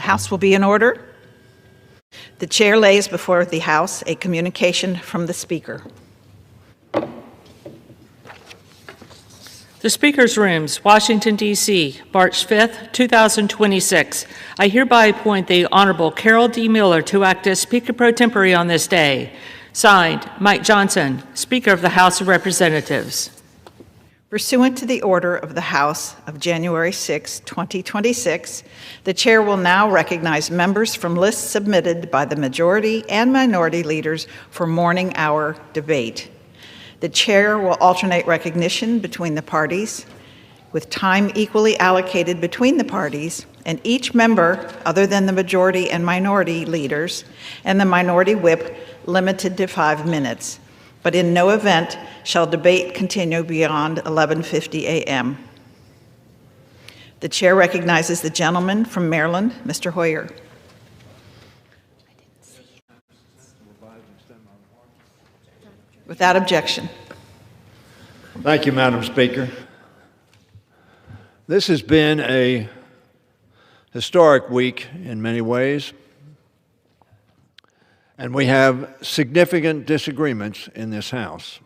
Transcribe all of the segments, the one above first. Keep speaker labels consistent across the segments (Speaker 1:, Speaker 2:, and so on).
Speaker 1: House will be in order. The chair lays before the House a communication from the Speaker.
Speaker 2: The Speaker's Rooms, Washington, D.C., March 5th, 2026. I hereby appoint the Honorable Carol D. Miller to act as Speaker pro tempore on this day. Signed, Mike Johnson, Speaker of the House of Representatives.
Speaker 1: Pursuant to the order of the House of January 6, 2026, the chair will now recognize members from lists submitted by the majority and minority leaders for morning hour debate. The chair will alternate recognition between the parties, with time equally allocated between the parties, and each member, other than the majority and minority leaders, and the minority whip, limited to 5 minutes. But in no event shall debate continue beyond 11:50 a.m. The chair recognizes the gentleman from Maryland, Mr. Heinger. Without objection.
Speaker 3: Thank you, Madam Speaker. This has been a historic week in many ways, and we have significant disagreements in this House.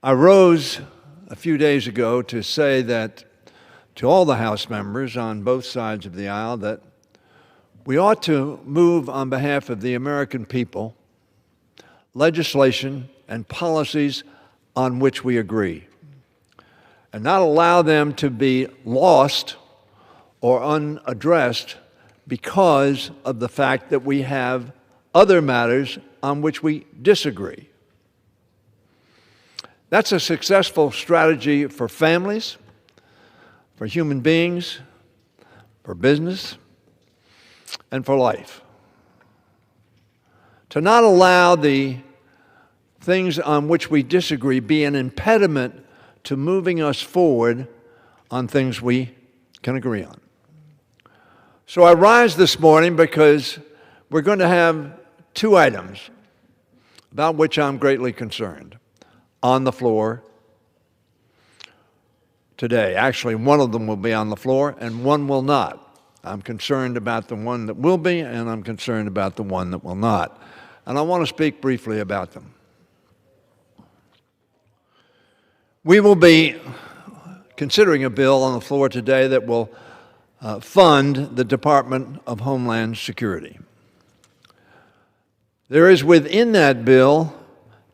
Speaker 3: I rose a few days ago to say that to all the House members on both sides of the aisle that we ought to move on behalf of the American people legislation and policies on which we agree, and not allow them to be lost or unaddressed because of the fact that we have other matters on which we disagree. That's a successful strategy for families, for human beings, for business, and for life. To not allow the things on which we disagree be an impediment to moving us forward on things we can agree on. So I rise this morning because we're going to have 2 items about which I'm greatly concerned on the floor today. Actually, one of them will be on the floor and one will not. I'm concerned about the one that will be, and I'm concerned about the one that will not. And I want to speak briefly about them. We will be considering a bill on the floor today that will fund the Department of Homeland Security. There is within that bill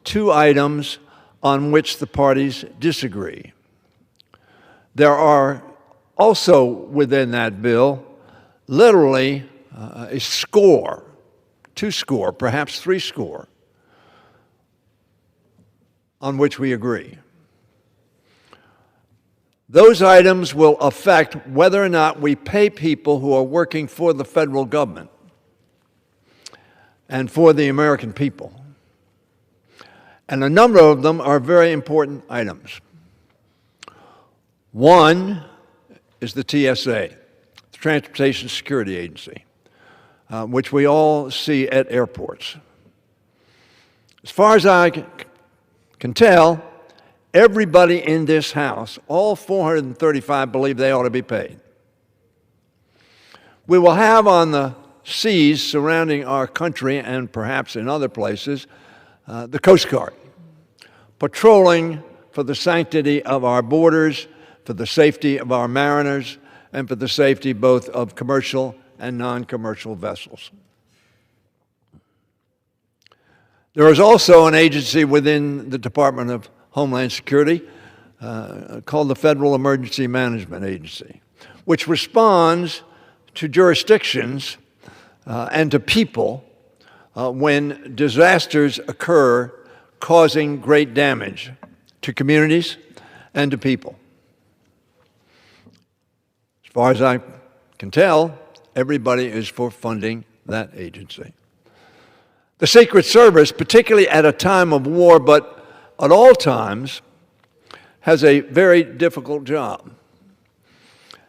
Speaker 3: 2 items on which the parties disagree. There are also within that bill literally a score, 2 score, perhaps 3 score, on which we agree. Those items will affect whether or not we pay people who are working for the federal government and for the American people. And a number of them are very important items. One is the TSA, the Transportation Security Agency, which we all see at airports. As far as I can tell, everybody in this House, all 435, believe they ought to be paid. We will have on the seas surrounding our country and perhaps in other places, the Coast Guard, patrolling for the sanctity of our borders, for the safety of our mariners, and for the safety both of commercial and non-commercial vessels. There is also an agency within the Department of Homeland Security called the Federal Emergency Management Agency, which responds to jurisdictions and to people when disasters occur causing great damage to communities and to people. As far as I can tell, everybody is for funding that agency. The Secret Service, particularly at a time of war, but at all times, has a very difficult job.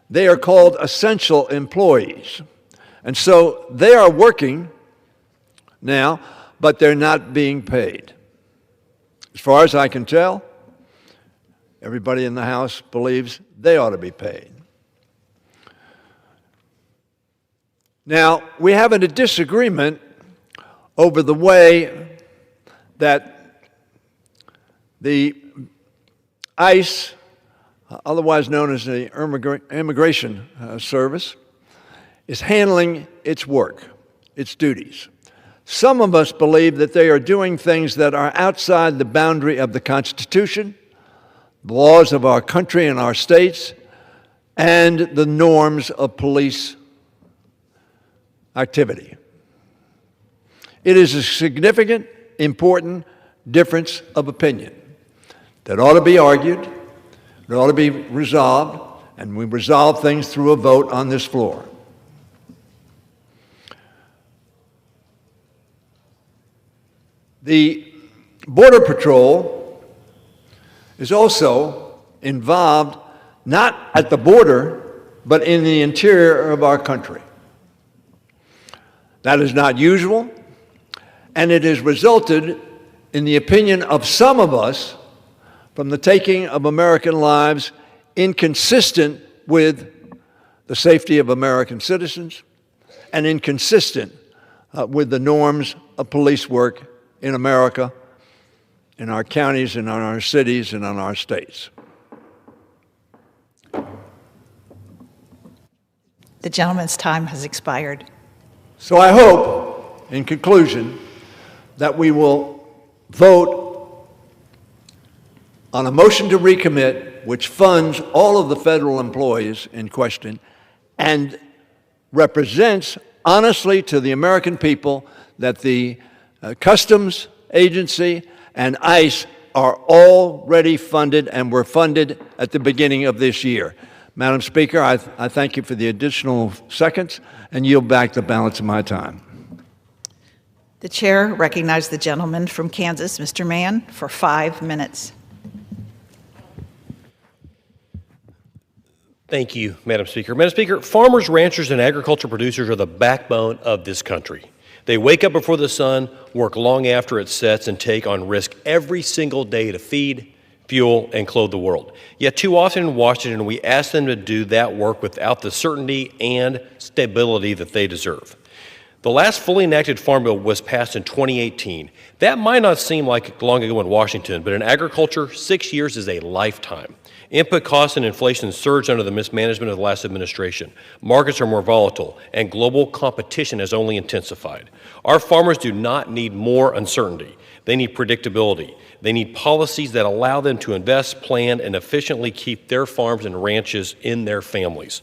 Speaker 3: They are called essential employees. And so they are working now, but they're not being paid. As far as I can tell, everybody in the House believes they ought to be paid. Now, we have a disagreement over the way that the ICE, otherwise known as the Immigration Service, is handling its work, its duties. Some of us believe that they are doing things that are outside the boundary of the Constitution, the laws of our country and our states, and the norms of police activity. It is a significant, important difference of opinion that ought to be argued, that ought to be resolved, and we resolve things through a vote on this floor. The Border Patrol is also involved not at the border, but in the interior of our country. That is not usual, and it has resulted, in the opinion of some of us, from the taking of American lives inconsistent with the safety of American citizens and inconsistent with the norms of police work in America, in our counties, and in our cities, and in our states.
Speaker 1: The gentleman's time has expired.
Speaker 3: So I hope, in conclusion, that we will vote on a motion to recommit, which funds all of the federal employees in question and represents honestly to the American people that the Customs Agency and ICE are already funded and were funded at the beginning of this year. Madam Speaker, I thank you for the additional seconds and yield back the balance of my time.
Speaker 1: The chair recognizes the gentleman from Kansas, Mr. Mann, for 5 minutes.
Speaker 4: Thank you, Madam Speaker. Madam Speaker, farmers, ranchers, and agriculture producers are the backbone of this country. They wake up before the sun, work long after it sets, and take on risk every single day to feed, fuel, and clothe the world. Yet too often in Washington, we ask them to do that work without the certainty and stability that they deserve. The last fully enacted Farm Bill was passed in 2018. That might not seem like long ago in Washington, but in agriculture, 6 years is a lifetime. Input costs and inflation surged under the mismanagement of the last administration. Markets are more volatile, and global competition has only intensified. Our farmers do not need more uncertainty. They need predictability. They need policies that allow them to invest, plan, and efficiently keep their farms and ranches in their families.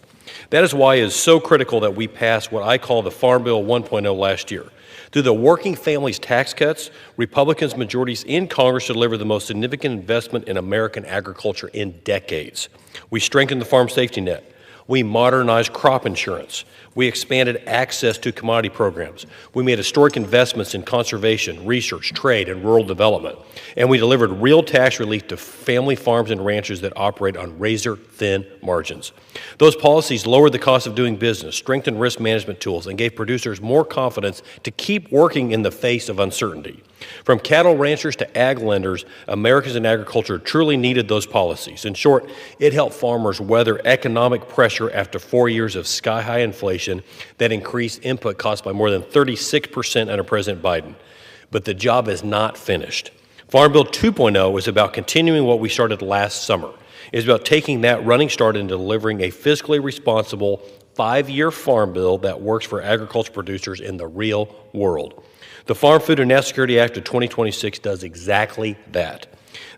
Speaker 4: That is why it is so critical that we pass what I call the Farm Bill 1.0 last year. Through the Working Families Tax Cuts, Republicans' majorities in Congress delivered the most significant investment in American agriculture in decades. We strengthened the farm safety net. We modernized crop insurance. We expanded access to commodity programs. We made historic investments in conservation, research, trade, and rural development. And we delivered real tax relief to family farms and ranchers that operate on razor-thin margins. Those policies lowered the cost of doing business, strengthened risk management tools, and gave producers more confidence to keep working in the face of uncertainty. From cattle ranchers to ag lenders, Americans in agriculture truly needed those policies. In short, it helped farmers weather economic pressure after 4 years of sky-high inflation that increased input costs by more than 36% under President Biden. But the job is not finished. Farm Bill 2.0 is about continuing what we started last summer. It's about taking that running start and delivering a fiscally responsible 5-year farm bill that works for agriculture producers in the real world. The Farm, Food, and National Security Act of 2026 does exactly that.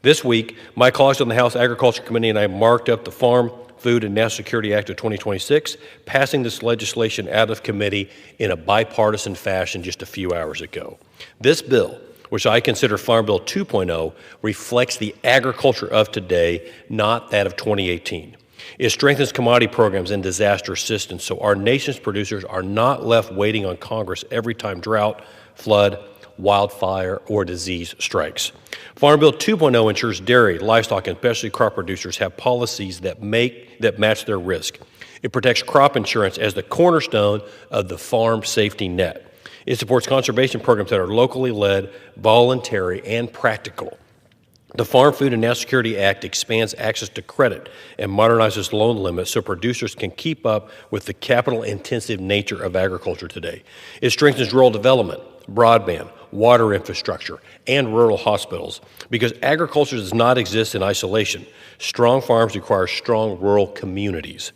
Speaker 4: This week, my colleagues on the House Agriculture Committee and I marked up the Farm, Food, and National Security Act of 2026, passing this legislation out of committee in a bipartisan fashion just a few hours ago. This bill, which I consider Farm Bill 2.0, reflects the agriculture of today, not that of 2018. It strengthens commodity programs and disaster assistance so our nation's producers are not left waiting on Congress every time drought, flood, wildfire, or disease strikes. Farm Bill 2.0 ensures dairy, livestock, and specialty crop producers have policies that match their risk. It protects crop insurance as the cornerstone of the farm safety net. It supports conservation programs that are locally led, voluntary, and practical. The Farm Food and National Security Act expands access to credit and modernizes loan limits so producers can keep up with the capital-intensive nature of agriculture today. It strengthens rural development, broadband, water infrastructure, and rural hospitals because agriculture does not exist in isolation. Strong farms require strong rural communities.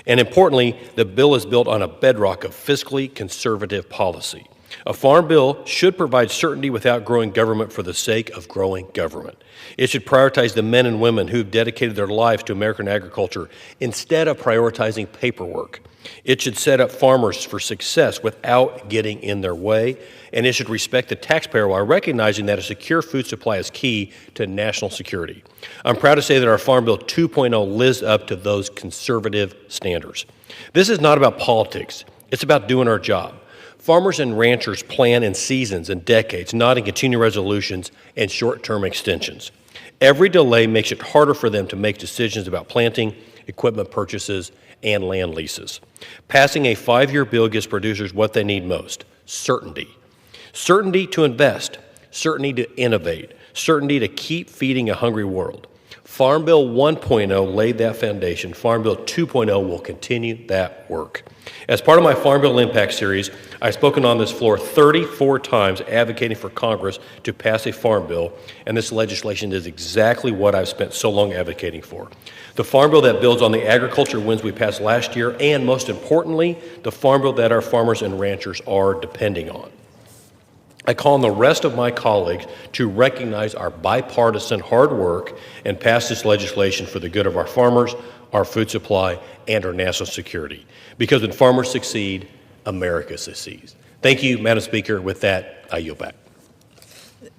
Speaker 4: And importantly, the bill is built on a bedrock of fiscally conservative policy. A farm bill should provide certainty without growing government for the sake of growing government. It should prioritize the men and women who've dedicated their lives to American agriculture instead of prioritizing paperwork. It should set up farmers for success without getting in their way, and it should respect the taxpayer while recognizing that a secure food supply is key to national security. I'm proud to say that our Farm Bill 2.0 lives up to those conservative standards. This is not about politics. It's about doing our job. Farmers and ranchers plan in seasons and decades, not in continuing resolutions and short-term extensions. Every delay makes it harder for them to make decisions about planting, equipment purchases, and land leases. Passing a 5-year bill gives producers what they need most: certainty. Certainty to invest, certainty to innovate, certainty to keep feeding a hungry world. Farm Bill 1.0 laid that foundation. Farm Bill 2.0 will continue that work. As part of my Farm Bill Impact series, I've spoken on this floor 34 times advocating for Congress to pass a farm bill, and this legislation is exactly what I've spent so long advocating for. The farm bill that builds on the agriculture wins we passed last year, and most importantly, the farm bill that our farmers and ranchers are depending on. I call on the rest of my colleagues to recognize our bipartisan hard work and pass this legislation for the good of our farmers, our food supply, and our national security. Because when farmers succeed, America succeeds. Thank you, Madam Speaker. With that, I yield back.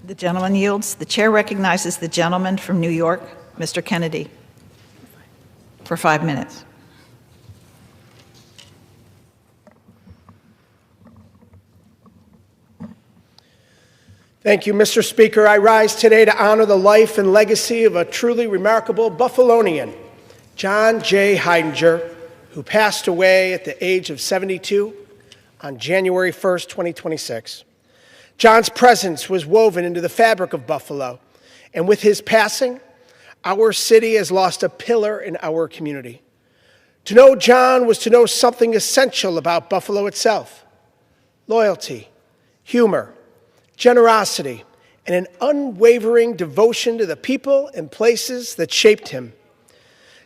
Speaker 1: The gentleman yields. The chair recognizes the gentleman from New York, Mr. Kennedy, for 5 minutes.
Speaker 5: Thank you, Mr. Speaker. I rise today to honor the life and legacy of a truly remarkable Buffalonian, John J. Heinger, who passed away at the age of 72 on January 1st, 2026. John's presence was woven into the fabric of Buffalo, and with his passing, our city has lost a pillar in our community. To know John was to know something essential about Buffalo itself: loyalty, humor, generosity, and an unwavering devotion to the people and places that shaped him.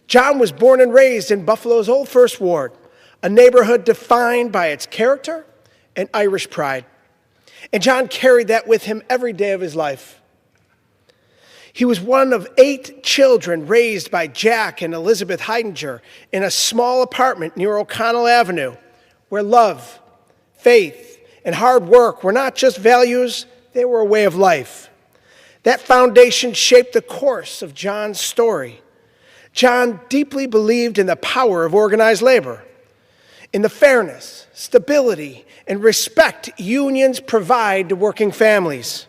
Speaker 5: John was born and raised in Buffalo's Old First Ward, a neighborhood defined by its character and Irish pride. And John carried that with him every day of his life. He was one of 8 children raised by Jack and Elizabeth Heinger in a small apartment near O'Connell Avenue, where love, faith, and hard work were not just values, they were a way of life. That foundation shaped the course of John's story. John deeply believed in the power of organized labor, in the fairness, stability, and respect unions provide to working families.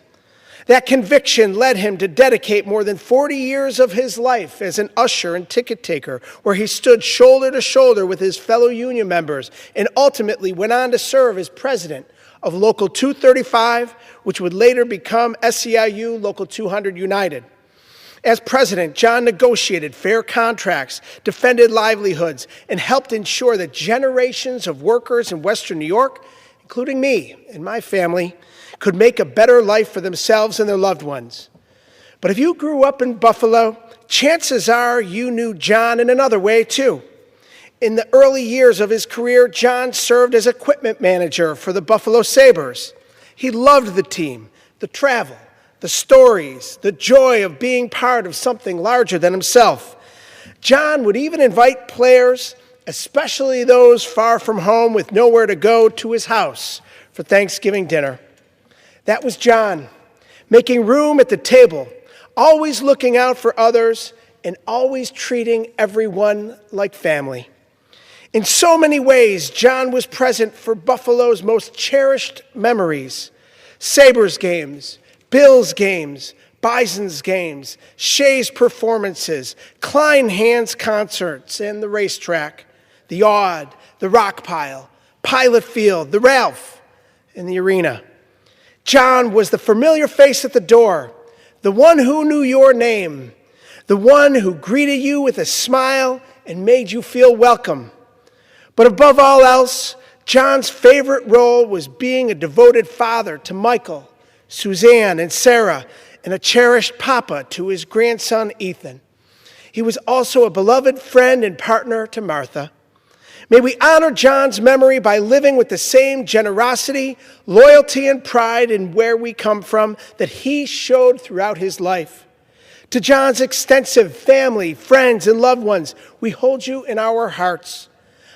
Speaker 5: That conviction led him to dedicate more than 40 years of his life as an usher and ticket taker, where he stood shoulder to shoulder with his fellow union members and ultimately went on to serve as president of Local 235, which would later become SEIU Local 200 United. As president, John negotiated fair contracts, defended livelihoods, and helped ensure that generations of workers in Western New York, including me and my family, could make a better life for themselves and their loved ones. But if you grew up in Buffalo, chances are you knew John in another way too. In the early years of his career, John served as equipment manager for the Buffalo Sabres. He loved the team, the travel, the stories, the joy of being part of something larger than himself. John would even invite players, especially those far from home with nowhere to go, to his house for Thanksgiving dinner. That was John, making room at the table, always looking out for others, and always treating everyone like family. In so many ways, John was present for Buffalo's most cherished memories: Sabres games, Bills games, Bison's games, Shea's performances, Klein Hand's concerts, and the racetrack, the Aud, the Rock Pile, Pilot Field, the Ralph, and the arena. John was the familiar face at the door, the one who knew your name, the one who greeted you with a smile and made you feel welcome. But above all else, John's favorite role was being a devoted father to Michael, Suzanne, and Sarah, and a cherished papa to his grandson, Ethan. He was also a beloved friend and partner to Martha. May we honor John's memory by living with the same generosity, loyalty, and pride in where we come from that he showed throughout his life. To John's extensive family, friends, and loved ones, we hold you in our hearts.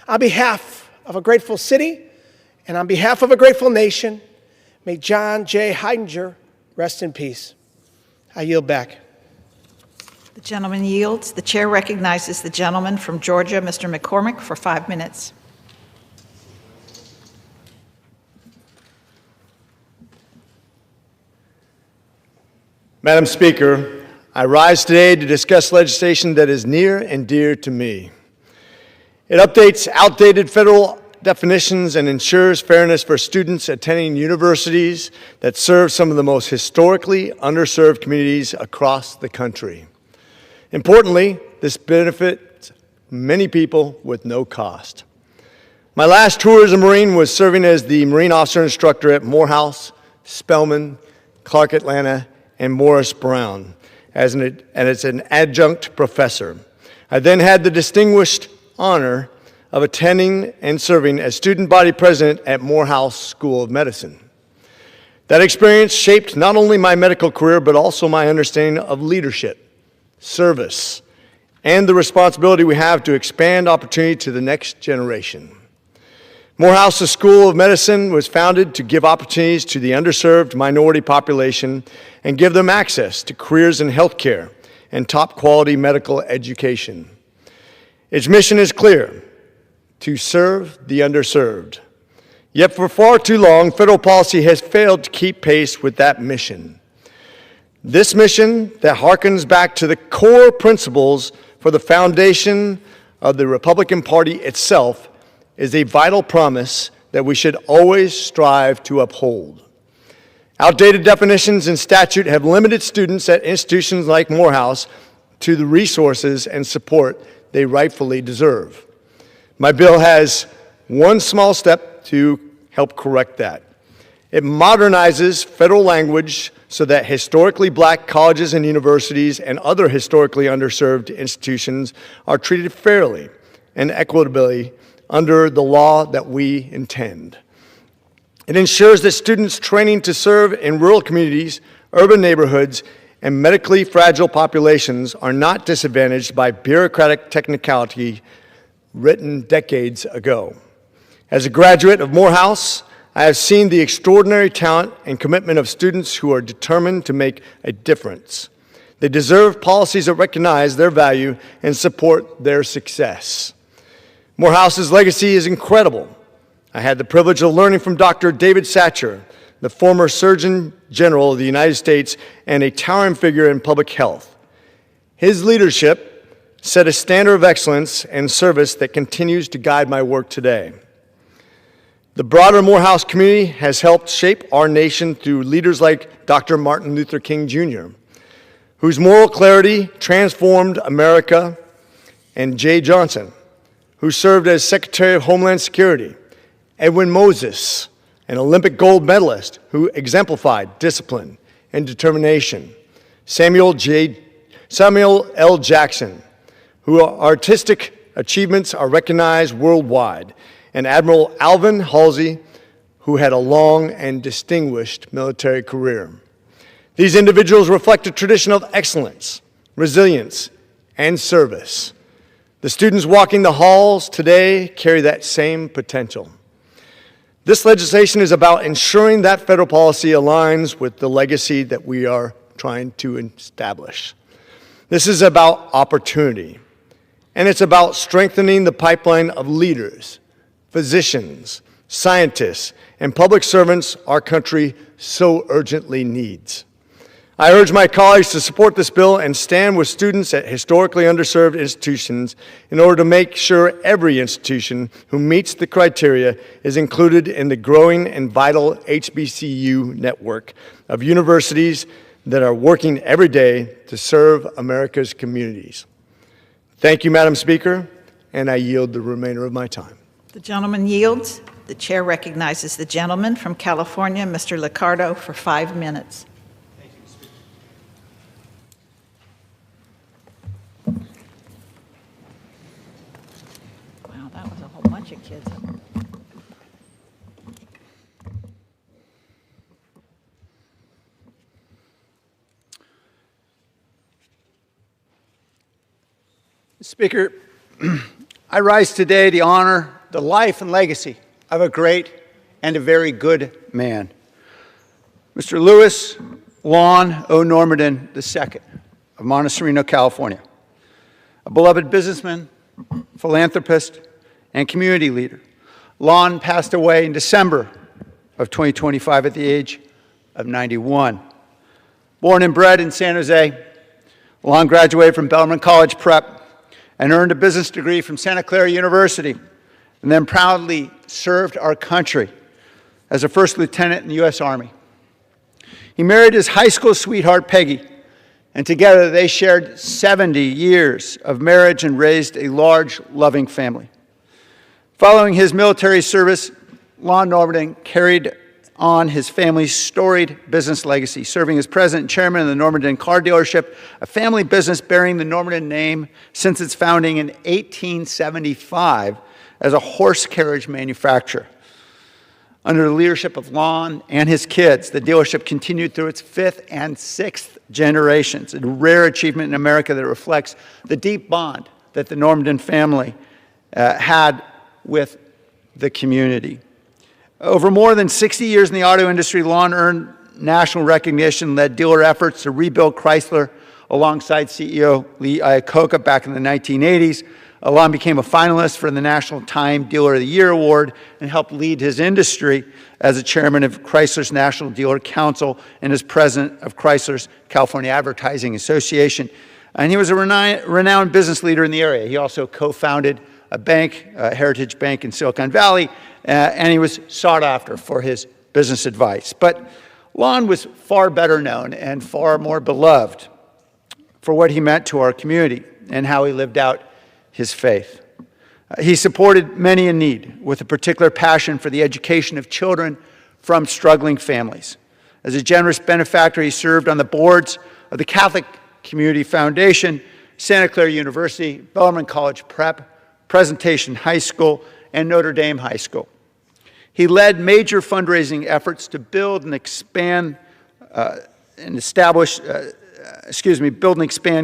Speaker 5: On behalf of a grateful city and on behalf of a grateful nation, may John J. Heinger rest in peace. I yield back.
Speaker 1: The gentleman yields. The chair recognizes the gentleman from Georgia, Mr. McCormick, for 5 minutes.
Speaker 6: Madam Speaker, I rise today to discuss legislation that is near and dear to me. It updates outdated federal definitions and ensures fairness for students attending universities that serve some of the most historically underserved communities across the country. Importantly, this benefits many people with no cost. My last tour as a Marine was serving as the Marine Officer Instructor at Morehouse, Spelman, Clark Atlanta, and Morris Brown as an adjunct professor. I then had the distinguished honor of attending and serving as student body president at Morehouse School of Medicine. That experience shaped not only my medical career, but also my understanding of leadership, service, and the responsibility we have to expand opportunity to the next generation. Morehouse School of Medicine was founded to give opportunities to the underserved minority population and give them access to careers in healthcare and top quality medical education. Its mission is clear: to serve the underserved. Yet for far too long, federal policy has failed to keep pace with that mission. This mission that harkens back to the core principles for the foundation of the Republican Party itself is a vital promise that we should always strive to uphold. Outdated definitions and statute have limited students at institutions like Morehouse to the resources and support they rightfully deserve. My bill has one small step to help correct that. It modernizes federal language so that historically black colleges and universities and other historically underserved institutions are treated fairly and equitably under the law that we intend. It ensures that students training to serve in rural communities, urban neighborhoods, and medically fragile populations are not disadvantaged by bureaucratic technicality written decades ago. As a graduate of Morehouse, I have seen the extraordinary talent and commitment of students who are determined to make a difference. They deserve policies that recognize their value and support their success. Morehouse's legacy is incredible. I had the privilege of learning from Dr. David Satcher, the former Surgeon General of the United States and a towering figure in public health. His leadership set a standard of excellence and service that continues to guide my work today. The broader Morehouse community has helped shape our nation through leaders like Dr. Martin Luther King Jr., whose moral clarity transformed America, and Jay Johnson, who served as Secretary of Homeland Security, Edwin Moses, an Olympic gold medalist who exemplified discipline and determination, Samuel L. Jackson, whose artistic achievements are recognized worldwide, and Admiral Alvin Halsey, who had a long and distinguished military career. These individuals reflect a tradition of excellence, resilience, and service. The students walking the halls today carry that same potential. This legislation is about ensuring that federal policy aligns with the legacy that we are trying to establish. This is about opportunity, and it's about strengthening the pipeline of leaders, physicians, scientists, and public servants our country so urgently needs. I urge my colleagues to support this bill and stand with students at historically underserved institutions in order to make sure every institution who meets the criteria is included in the growing and vital HBCU network of universities that are working every day to serve America's communities. Thank you, Madam Speaker, and I yield the remainder of my time.
Speaker 1: The gentleman yields. The chair recognizes the gentleman from California, Mr. Liccardo, for 5 minutes.
Speaker 7: Thank you, Speaker.
Speaker 1: Wow, that was a whole bunch of kids.
Speaker 7: Speaker, I rise today to honor the life and legacy of a great and a very good man, Mr. Louis Lon Norman II of Montecito, California, a beloved businessman, philanthropist, and community leader. Lon passed away in December of 2025 at the age of 91. Born and bred in San Jose, Lon graduated from Bellarmine College Prep and earned a business degree from Santa Clara University, and then proudly served our country as a first lieutenant in the U.S. Army. He married his high school sweetheart, Peggy, and together they shared 70 years of marriage and raised a large, loving family. Following his military service, Lon Norman carried on his family's storied business legacy, serving as president and chairman of the Normanton Car Dealership, a family business bearing the Normanton name since its founding in 1875 as a horse carriage manufacturer. Under the leadership of Lon and his kids, the dealership continued through its 5th and 6th generations, a rare achievement in America that reflects the deep bond that the Normanton family had with the community. Over more than 60 years in the auto industry, Lon earned national recognition, led dealer efforts to rebuild Chrysler alongside CEO Lee Iacocca back in the 1980s. Lon became a finalist for the National Time Dealer of the Year Award and helped lead his industry as a chairman of Chrysler's National Dealer Council and as president of Chrysler's California Advertising Association. And he was a renowned business leader in the area. He also co-founded a bank, Heritage Bank in Silicon Valley, and he was sought after for his business advice. But Lon was far better known and far more beloved for what he meant to our community and how he lived out his faith. He supported many in need with a particular passion for the education of children from struggling families. As a generous benefactor, he served on the boards of the Catholic Community Foundation, Santa Clara University, Bellarmine College Prep, Presentation High School, and Notre Dame High School. He led major fundraising efforts to build and expand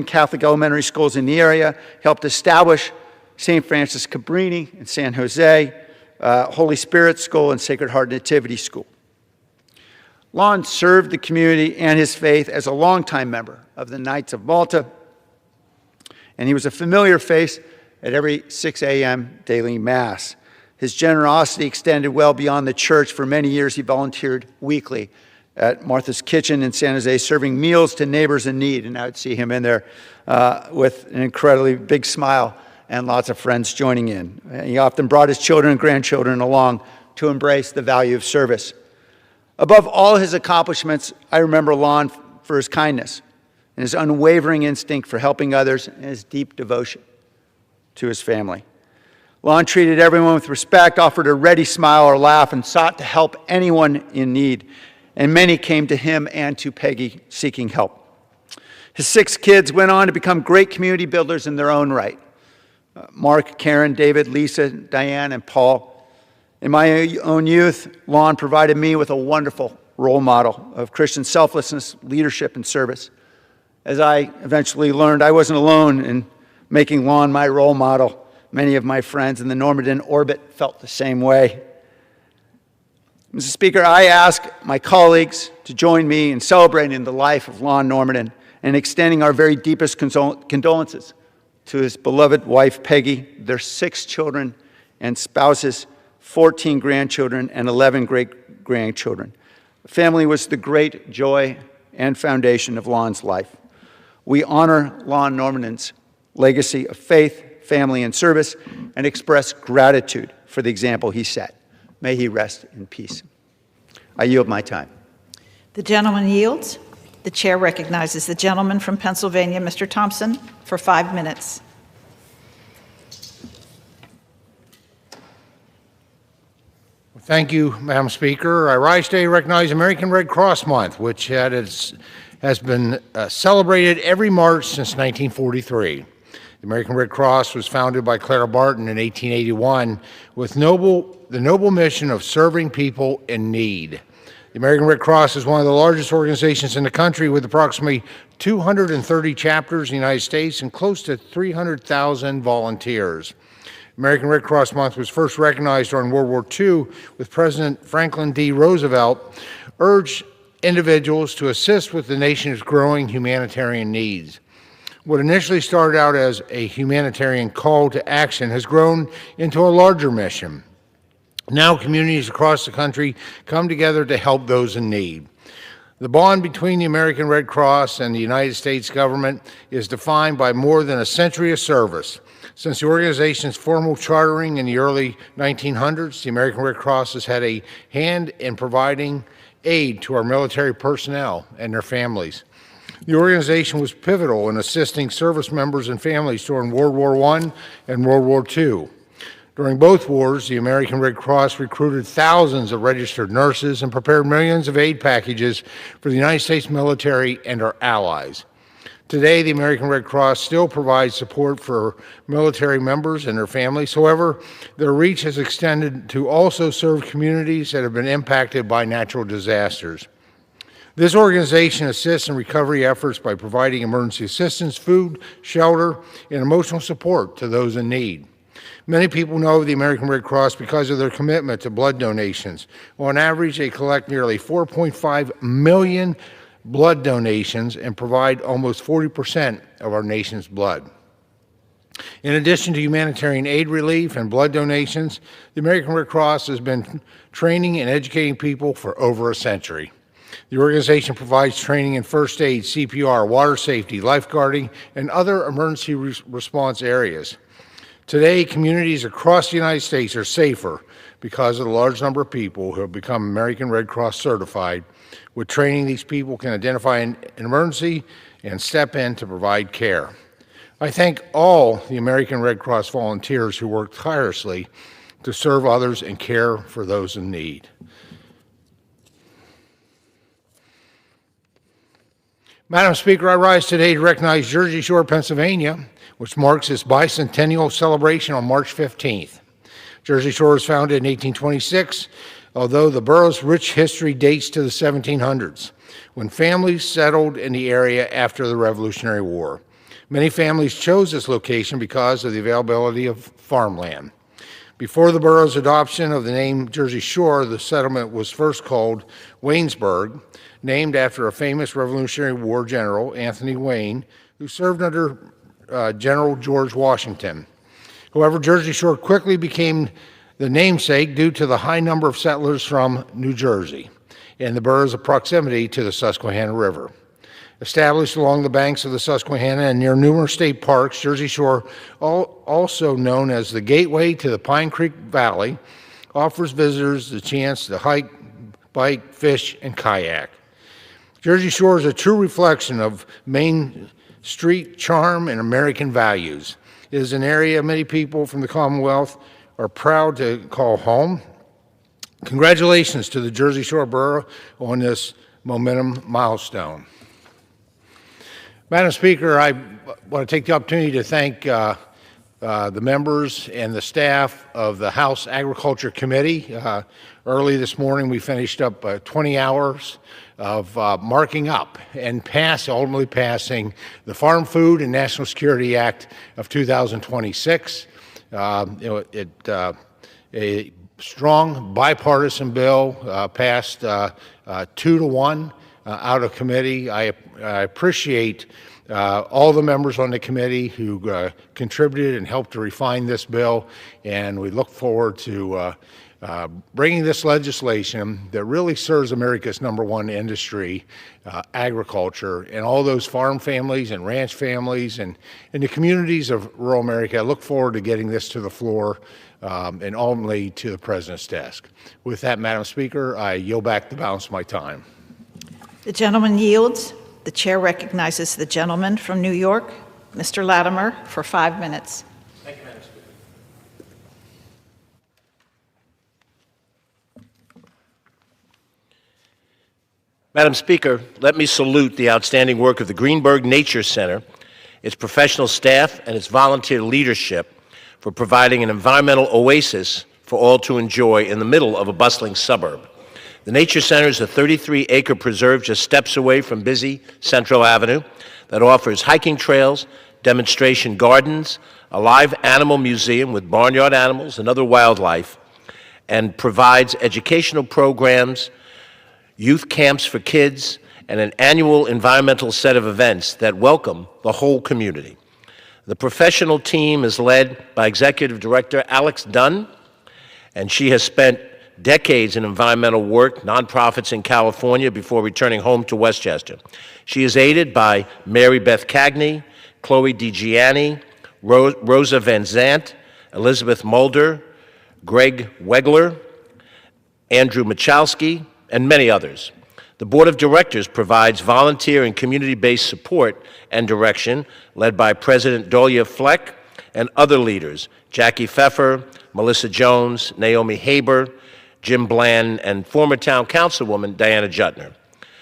Speaker 7: Catholic elementary schools in the area, helped establish St. Francis Cabrini in San Jose, Holy Spirit School, and Sacred Heart Nativity School. Lon served the community and his faith as a longtime member of the Knights of Malta, and he was a familiar face at every 6 a.m. daily Mass. His generosity extended well beyond the church. For many years, he volunteered weekly at Martha's Kitchen in San Jose, serving meals to neighbors in need. And I would see him in there with an incredibly big smile and lots of friends joining in. He often brought his children and grandchildren along to embrace the value of service. Above all his accomplishments, I remember Lon for his kindness and his unwavering instinct for helping others and his deep devotion to his family. Lon treated everyone with respect, offered a ready smile or laugh, and sought to help anyone in need. And many came to him and to Peggy seeking help. His 6 kids went on to become great community builders in their own right. Mark, Karen, David, Lisa, Diane, and Paul. In my own youth, Lon provided me with a wonderful role model of Christian selflessness, leadership, and service. As I eventually learned, I wasn't alone in making Lon my role model. Many of my friends in the Normanton orbit felt the same way. Mr. Speaker, I ask my colleagues to join me in celebrating the life of Lon Norman and extending our very deepest condolences to his beloved wife, Peggy, their 6 children and spouses, 14 grandchildren, and 11 great-grandchildren. The family was the great joy and foundation of Lon's life. We honor Lon Norman's legacy of faith, family, and service, and express gratitude for the example he set. May he rest in peace. I yield my time.
Speaker 1: The gentleman yields. The chair recognizes the gentleman from Pennsylvania, Mr. Thompson, for 5 minutes.
Speaker 8: Thank you, Madam Speaker. I rise today to recognize American Red Cross Month, which has been celebrated every March since 1943. The American Red Cross was founded by Clara Barton in 1881 with the noble mission of serving people in need. The American Red Cross is one of the largest organizations in the country with approximately 230 chapters in the United States and close to 300,000 volunteers. American Red Cross Month was first recognized during World War II with President Franklin D. Roosevelt urged individuals to assist with the nation's growing humanitarian needs. What initially started out as a humanitarian call to action has grown into a larger mission. Now communities across the country come together to help those in need. The bond between the American Red Cross and the United States government is defined by more than a century of service. Since the organization's formal chartering in the early 1900s, the American Red Cross has had a hand in providing aid to our military personnel and their families. The organization was pivotal in assisting service members and families during World War I and World War II. During both wars, the American Red Cross recruited thousands of registered nurses and prepared millions of aid packages for the United States military and our allies. Today, the American Red Cross still provides support for military members and their families. However, their reach has extended to also serve communities that have been impacted by natural disasters. This organization assists in recovery efforts by providing emergency assistance, food, shelter, and emotional support to those in need. Many people know the American Red Cross because of their commitment to blood donations. On average, they collect nearly 4.5 million blood donations and provide almost 40% of our nation's blood. In addition to humanitarian aid relief and blood donations, the American Red Cross has been training and educating people for over a century. The organization provides training in first aid, CPR, water safety, lifeguarding, and other emergency response areas. Today, communities across the United States are safer because of the large number of people who have become American Red Cross certified. With training, these people can identify an emergency and step in to provide care. I thank all the American Red Cross volunteers who work tirelessly to serve others and care for those in need. Madam Speaker, I rise today to recognize Jersey Shore, Pennsylvania, which marks its bicentennial celebration on March 15th. Jersey Shore was founded in 1826, although the borough's rich history dates to the 1700s, when families settled in the area after the Revolutionary War. Many families chose this location because of the availability of farmland. Before the borough's adoption of the name Jersey Shore, the settlement was first called Waynesburg, named after a famous Revolutionary War general, Anthony Wayne, who served under General George Washington. However, Jersey Shore quickly became the namesake due to the high number of settlers from New Jersey and the borough's proximity to the Susquehanna River. Established along the banks of the Susquehanna and near numerous state parks, Jersey Shore, also known as the gateway to the Pine Creek Valley, offers visitors the chance to hike, bike, fish, and kayak. Jersey Shore is a true reflection of Main Street charm and American values. It is an area many people from the Commonwealth are proud to call home. Congratulations to the Jersey Shore Borough on this momentum milestone. Madam Speaker, I want to take the opportunity to thank the members and the staff of the House Agriculture Committee. Early this morning, we finished up 20 hours of marking up and ultimately passing the Farm Food and National Security Act of 2026. A strong bipartisan bill passed 2-1 out of committee. I appreciate all the members on the committee who contributed and helped to refine this bill, and we look forward to bringing this legislation that really serves America's #1 industry, agriculture, and all those farm families and ranch families and the communities of rural America. I look forward to getting this to the floor and ultimately to the President's desk. With that, Madam Speaker, I yield back the balance of my time.
Speaker 1: The gentleman yields. The chair recognizes the gentleman from New York, Mr. Latimer, for 5 minutes.
Speaker 4: Thank you, Madam Speaker. Madam Speaker, let me salute the outstanding work of the Greenberg Nature Center, its professional staff, and its volunteer leadership for providing an environmental oasis for all to enjoy in the middle of a bustling suburb. The Nature Center is a 33-acre preserve just steps away from busy Central Avenue that offers hiking trails, demonstration gardens, a live animal museum with barnyard animals and other wildlife, and provides educational programs, youth camps for kids, and an annual environmental set of events that welcome the whole community. The professional team is led by Executive Director Alex Dunn, and she has spent decades in environmental work, nonprofits in California before returning home to Westchester. She is aided by Mary Beth Cagney, Chloe DiGianni, Rosa Van Zant, Elizabeth Mulder, Greg Wegler, Andrew Michalski, and many others. The Board of Directors provides volunteer and community-based support and direction, led by President Dolia Fleck and other leaders, Jackie Pfeffer, Melissa Jones, Naomi Haber, Jim Bland, and former town councilwoman Diana Juttner.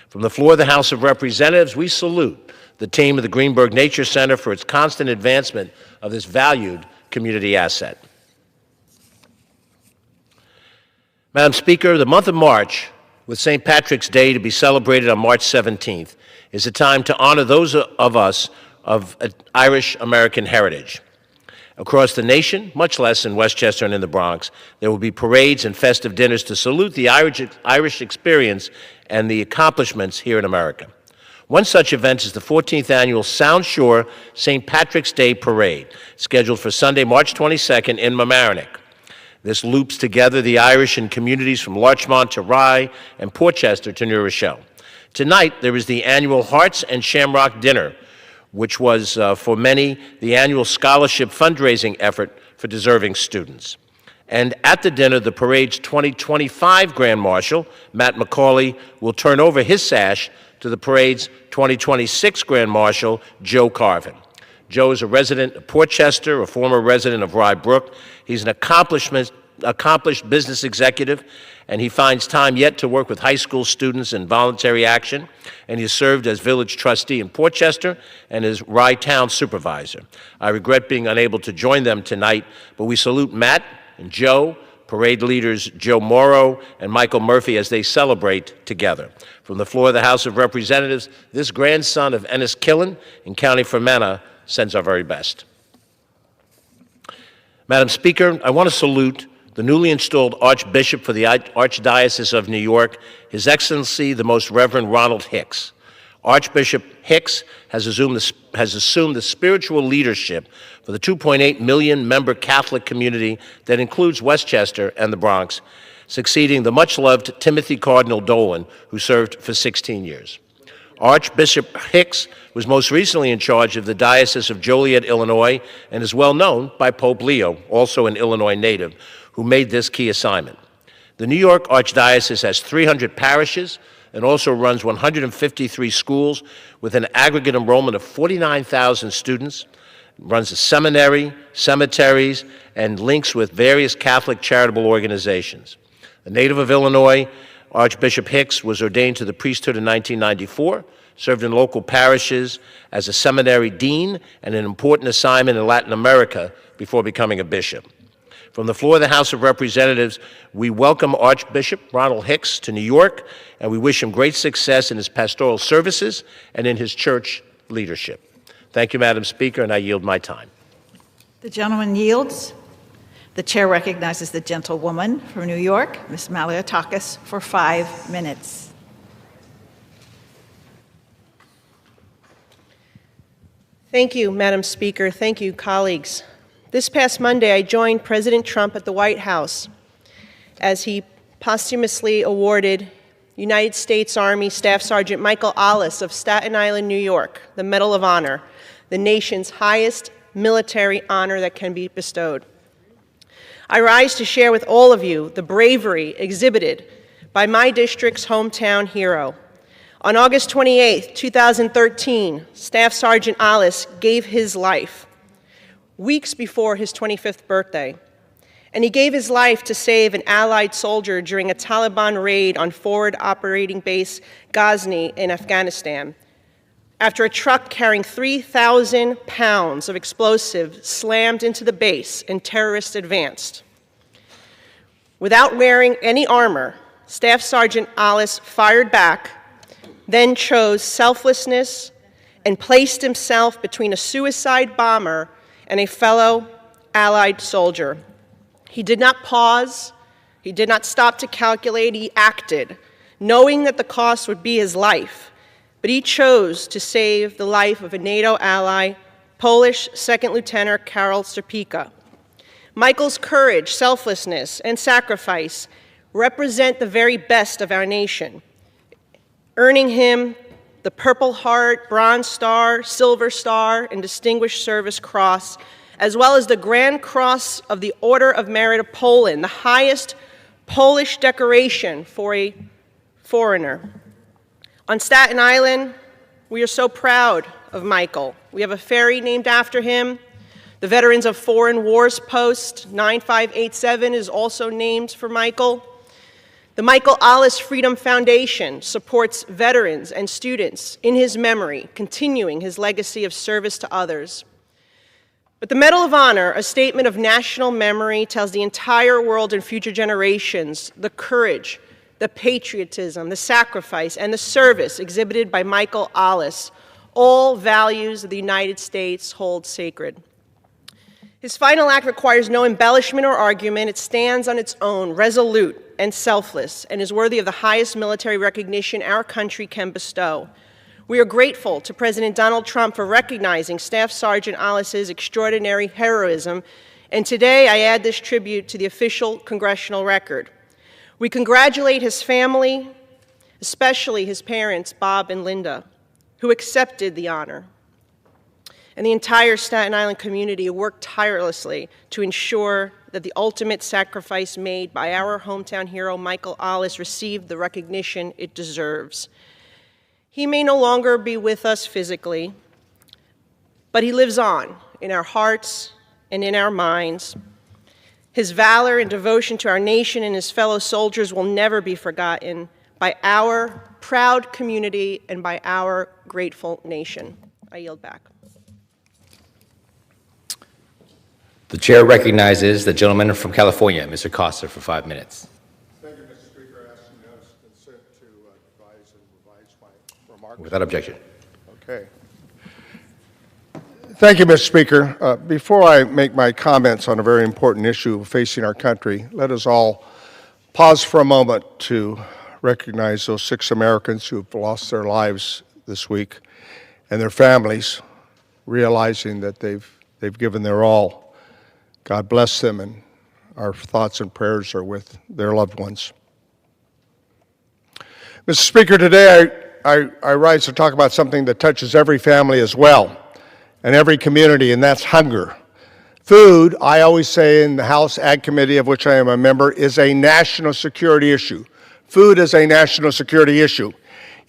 Speaker 4: From the floor of the House of Representatives, we salute the team of the Greenberg Nature Center for its constant advancement of this valued community asset. Madam Speaker, the month of March, with St. Patrick's Day to be celebrated on March 17th, is a time to honor those of us of Irish American heritage. Across the nation, much less in Westchester and in the Bronx, there will be parades and festive dinners to salute the Irish experience and the accomplishments here in America. One such event is the 14th annual Sound Shore St. Patrick's Day Parade, scheduled for Sunday, March 22nd in Mamaroneck. This loops together the Irish in communities from Larchmont to Rye and Portchester to New Rochelle. Tonight, there is the annual Hearts and Shamrock Dinner, which was, for many, the annual scholarship fundraising effort for deserving students. And at the dinner, the parade's 2025 Grand Marshal, Matt McCauley, will turn over his sash to the parade's 2026 Grand Marshal, Joe Carvin. Joe is a resident of Portchester, a former resident of Rye Brook. He's an accomplished business executive, and he finds time yet to work with high school students in voluntary action, and he has served as village trustee in Portchester and as Rye Town supervisor. I regret being unable to join them tonight, but we salute Matt and Joe, parade leaders Joe Morrow and Michael Murphy as they celebrate together. From the floor of the House of Representatives, this grandson of Enniskillen in County Fermanagh sends our very best. Madam Speaker, I want to salute the newly installed Archbishop for the Archdiocese of New York, His Excellency the Most Reverend Ronald Hicks. Archbishop Hicks has assumed the spiritual leadership for the 2.8 million member Catholic community that includes Westchester and the Bronx, succeeding the much-loved Timothy Cardinal Dolan, who served for 16 years. Archbishop Hicks was most recently in charge of the Diocese of Joliet, Illinois, and is well known by Pope Leo, also an Illinois native, who made this key assignment. The New York Archdiocese has 300 parishes and also runs 153 schools with an aggregate enrollment of 49,000 students, runs a seminary, cemeteries, and links with various Catholic charitable organizations. A native of Illinois, Archbishop Hicks was ordained to the priesthood in 1994, served in local parishes as a seminary dean and an important assignment in Latin America before becoming a bishop. From the floor of the House of Representatives, we welcome Archbishop Ronald Hicks to New York, and we wish him great success in his pastoral services and in his church leadership. Thank you, Madam Speaker, and I yield my time.
Speaker 1: The gentleman yields. The chair recognizes the gentlewoman from New York, Ms. Maliotakis, for 5 minutes.
Speaker 9: Thank you, Madam Speaker. Thank you, colleagues. This past Monday, I joined President Trump at the White House as he posthumously awarded United States Army Staff Sergeant Michael Ollis of Staten Island, New York, the Medal of Honor, the nation's highest military honor that can be bestowed. I rise to share with all of you the bravery exhibited by my district's hometown hero, On August 28, 2013, Staff Sergeant Alice gave his life weeks before his 25th birthday. And he gave his life to save an Allied soldier during a Taliban raid on Forward Operating Base Ghazni in Afghanistan, after a truck carrying 3,000 pounds of explosive slammed into the base and terrorists advanced. Without wearing any armor, Staff Sergeant Alice fired back, then chose selflessness and placed himself between a suicide bomber and a fellow Allied soldier. He did not pause. He did not stop to calculate. He acted, knowing that the cost would be his life. But he chose to save the life of a NATO ally, Polish Second Lieutenant Karol Serpika. Michael's courage, selflessness, and sacrifice represent the very best of our nation, earning him the Purple Heart, Bronze Star, Silver Star, and Distinguished Service Cross, as well as the Grand Cross of the Order of Merit of Poland, the highest Polish decoration for a foreigner. On Staten Island, we are so proud of Michael. We have a ferry named after him. The Veterans of Foreign Wars Post 9587 is also named for Michael. The Michael Alice Freedom Foundation supports veterans and students in his memory, continuing his legacy of service to others. But the Medal of Honor, a statement of national memory, tells the entire world and future generations the courage, the patriotism, the sacrifice, and the service exhibited by Michael Alice, all values that the United States hold sacred. His final act requires no embellishment or argument. It stands on its own, resolute and selfless, and is worthy of the highest military recognition our country can bestow. We are grateful to President Donald Trump for recognizing Staff Sergeant Alice's extraordinary heroism, and today I add this tribute to the official congressional record. We congratulate his family, especially his parents, Bob and Linda, who accepted the honor, and the entire Staten Island community who worked tirelessly to ensure that the ultimate sacrifice made by our hometown hero, Michael Alice, received the recognition it deserves. He may no longer be with us physically, but he lives on in our hearts and in our minds. His valor and devotion to our nation and his fellow soldiers will never be forgotten by our proud community and by our grateful nation. I yield back.
Speaker 10: The chair recognizes the gentleman from California, Mr. Costa, for 5 minutes.
Speaker 8: Thank you, Mr. Speaker. I ask unanimous consent to advise and revise my remarks.
Speaker 10: Without objection.
Speaker 8: Okay. Thank you, Mr. Speaker. Before I make my comments on a very important issue facing our country, let us all pause for a moment to recognize those 6 Americans who have lost their lives this week and their families, realizing that they've given their all. God bless them, and our thoughts and prayers are with their loved ones. Mr. Speaker, today I rise to talk about something that touches every family as well, and every community, and that's hunger. Food, I always say in the House Ag Committee, of which I am a member, is a national security issue. Food is a national security issue.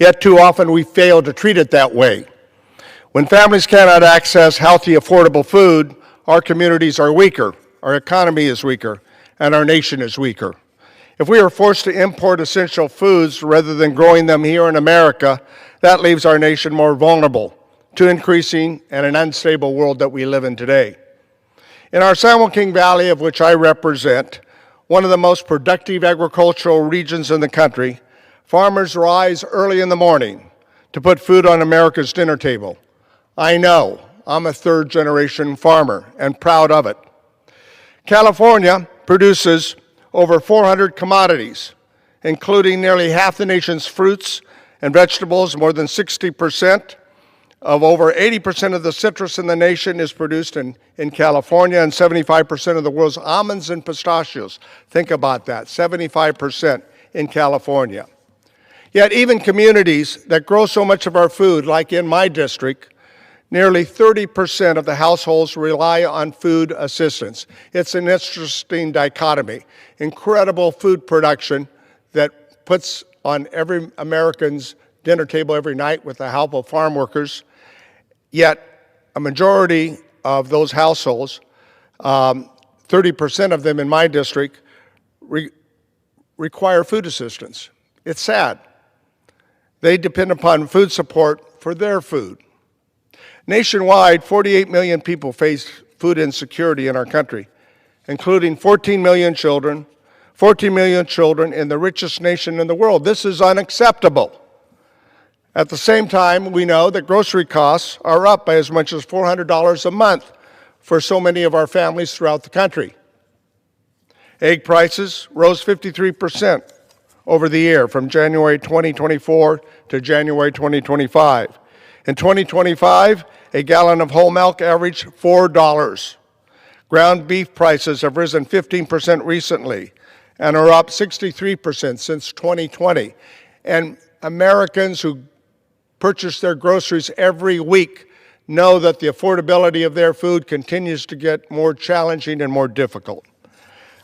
Speaker 8: Yet too often we fail to treat it that way. When families cannot access healthy, affordable food, our communities are weaker, our economy is weaker, and our nation is weaker. If we are forced to import essential foods rather than growing them here in America, that leaves our nation more vulnerable to increasing and an unstable world that we live in today. In our San Joaquin Valley, of which I represent, one of the most productive agricultural regions in the country, farmers rise early in the morning to put food on America's dinner table. I know. I'm a 3rd-generation farmer and proud of it. California produces over 400 commodities, including nearly half the nation's fruits and vegetables. More than 60% of over 80% of the citrus in the nation is produced in California, and 75% of the world's almonds and pistachios. Think about that, 75% in California. Yet even communities that grow so much of our food, like in my district, nearly 30% of the households rely on food assistance. It's an interesting dichotomy. Incredible food production that puts on every American's
Speaker 5: dinner table every night with the help of farm workers, yet a majority of those households, 30% of them in my district, require food assistance. It's sad. They depend upon food support for their food. Nationwide, 48 million people face food insecurity in our country, including 14 million children in the richest nation in the world. This is unacceptable. At the same time, we know that grocery costs are up by as much as $400 a month for so many of our families throughout the country. Egg prices rose 53% over the year from January 2024 to January 2025. In 2025, a gallon of whole milk averaged $4. Ground beef prices have risen 15% recently and are up 63% since 2020. And Americans who purchase their groceries every week know that the affordability of their food continues to get more challenging and more difficult.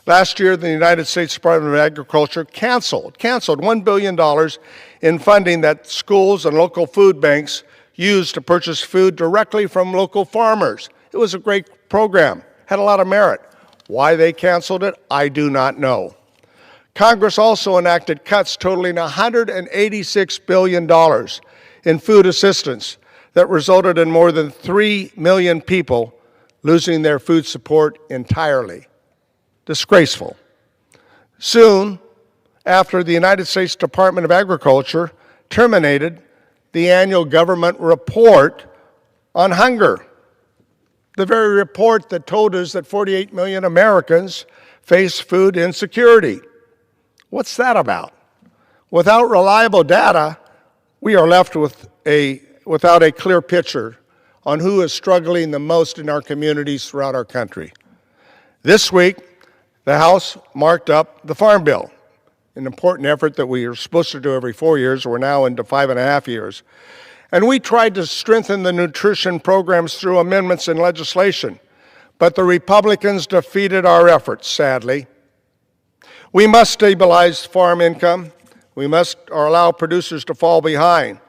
Speaker 5: Last year, the United States Department of Agriculture canceled $1 billion in funding that schools and local food banks used to purchase food directly from local farmers. It was a great program, had a lot of merit. Why they canceled it, I do not know. Congress also enacted cuts totaling $186 billion in food assistance that resulted in more than 3 million people losing their food support entirely. Disgraceful. Soon after, the United States Department of Agriculture terminated the annual government report on hunger, the very report that told us that 48 million Americans face food insecurity. What's that about? Without reliable data, we are left without a clear picture on who is struggling the most in our communities throughout our country. This week, the House marked up the Farm Bill, an important effort that we are supposed to do every 4 years. We're now into 5.5 years. And we tried to strengthen the nutrition programs through amendments in legislation, but the Republicans defeated our efforts, sadly. We must stabilize farm income. We must allow producers to fall behind,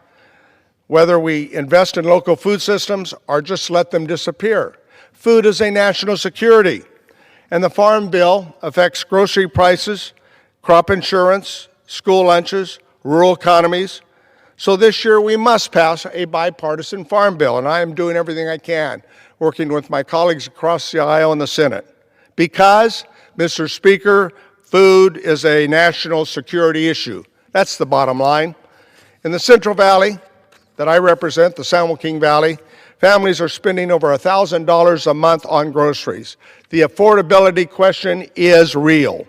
Speaker 5: whether we invest in local food systems or just let them disappear. Food is a national security, and the Farm Bill affects grocery prices, crop insurance, school lunches, rural economies. So this year we must pass a bipartisan farm bill, and I am doing everything I can, working with my colleagues across the aisle in the Senate. Because, Mr. Speaker, food is a national security issue. That's the bottom line. In the Central Valley that I represent, the San Joaquin Valley, families are spending over $1,000 a month on groceries. The affordability question is real.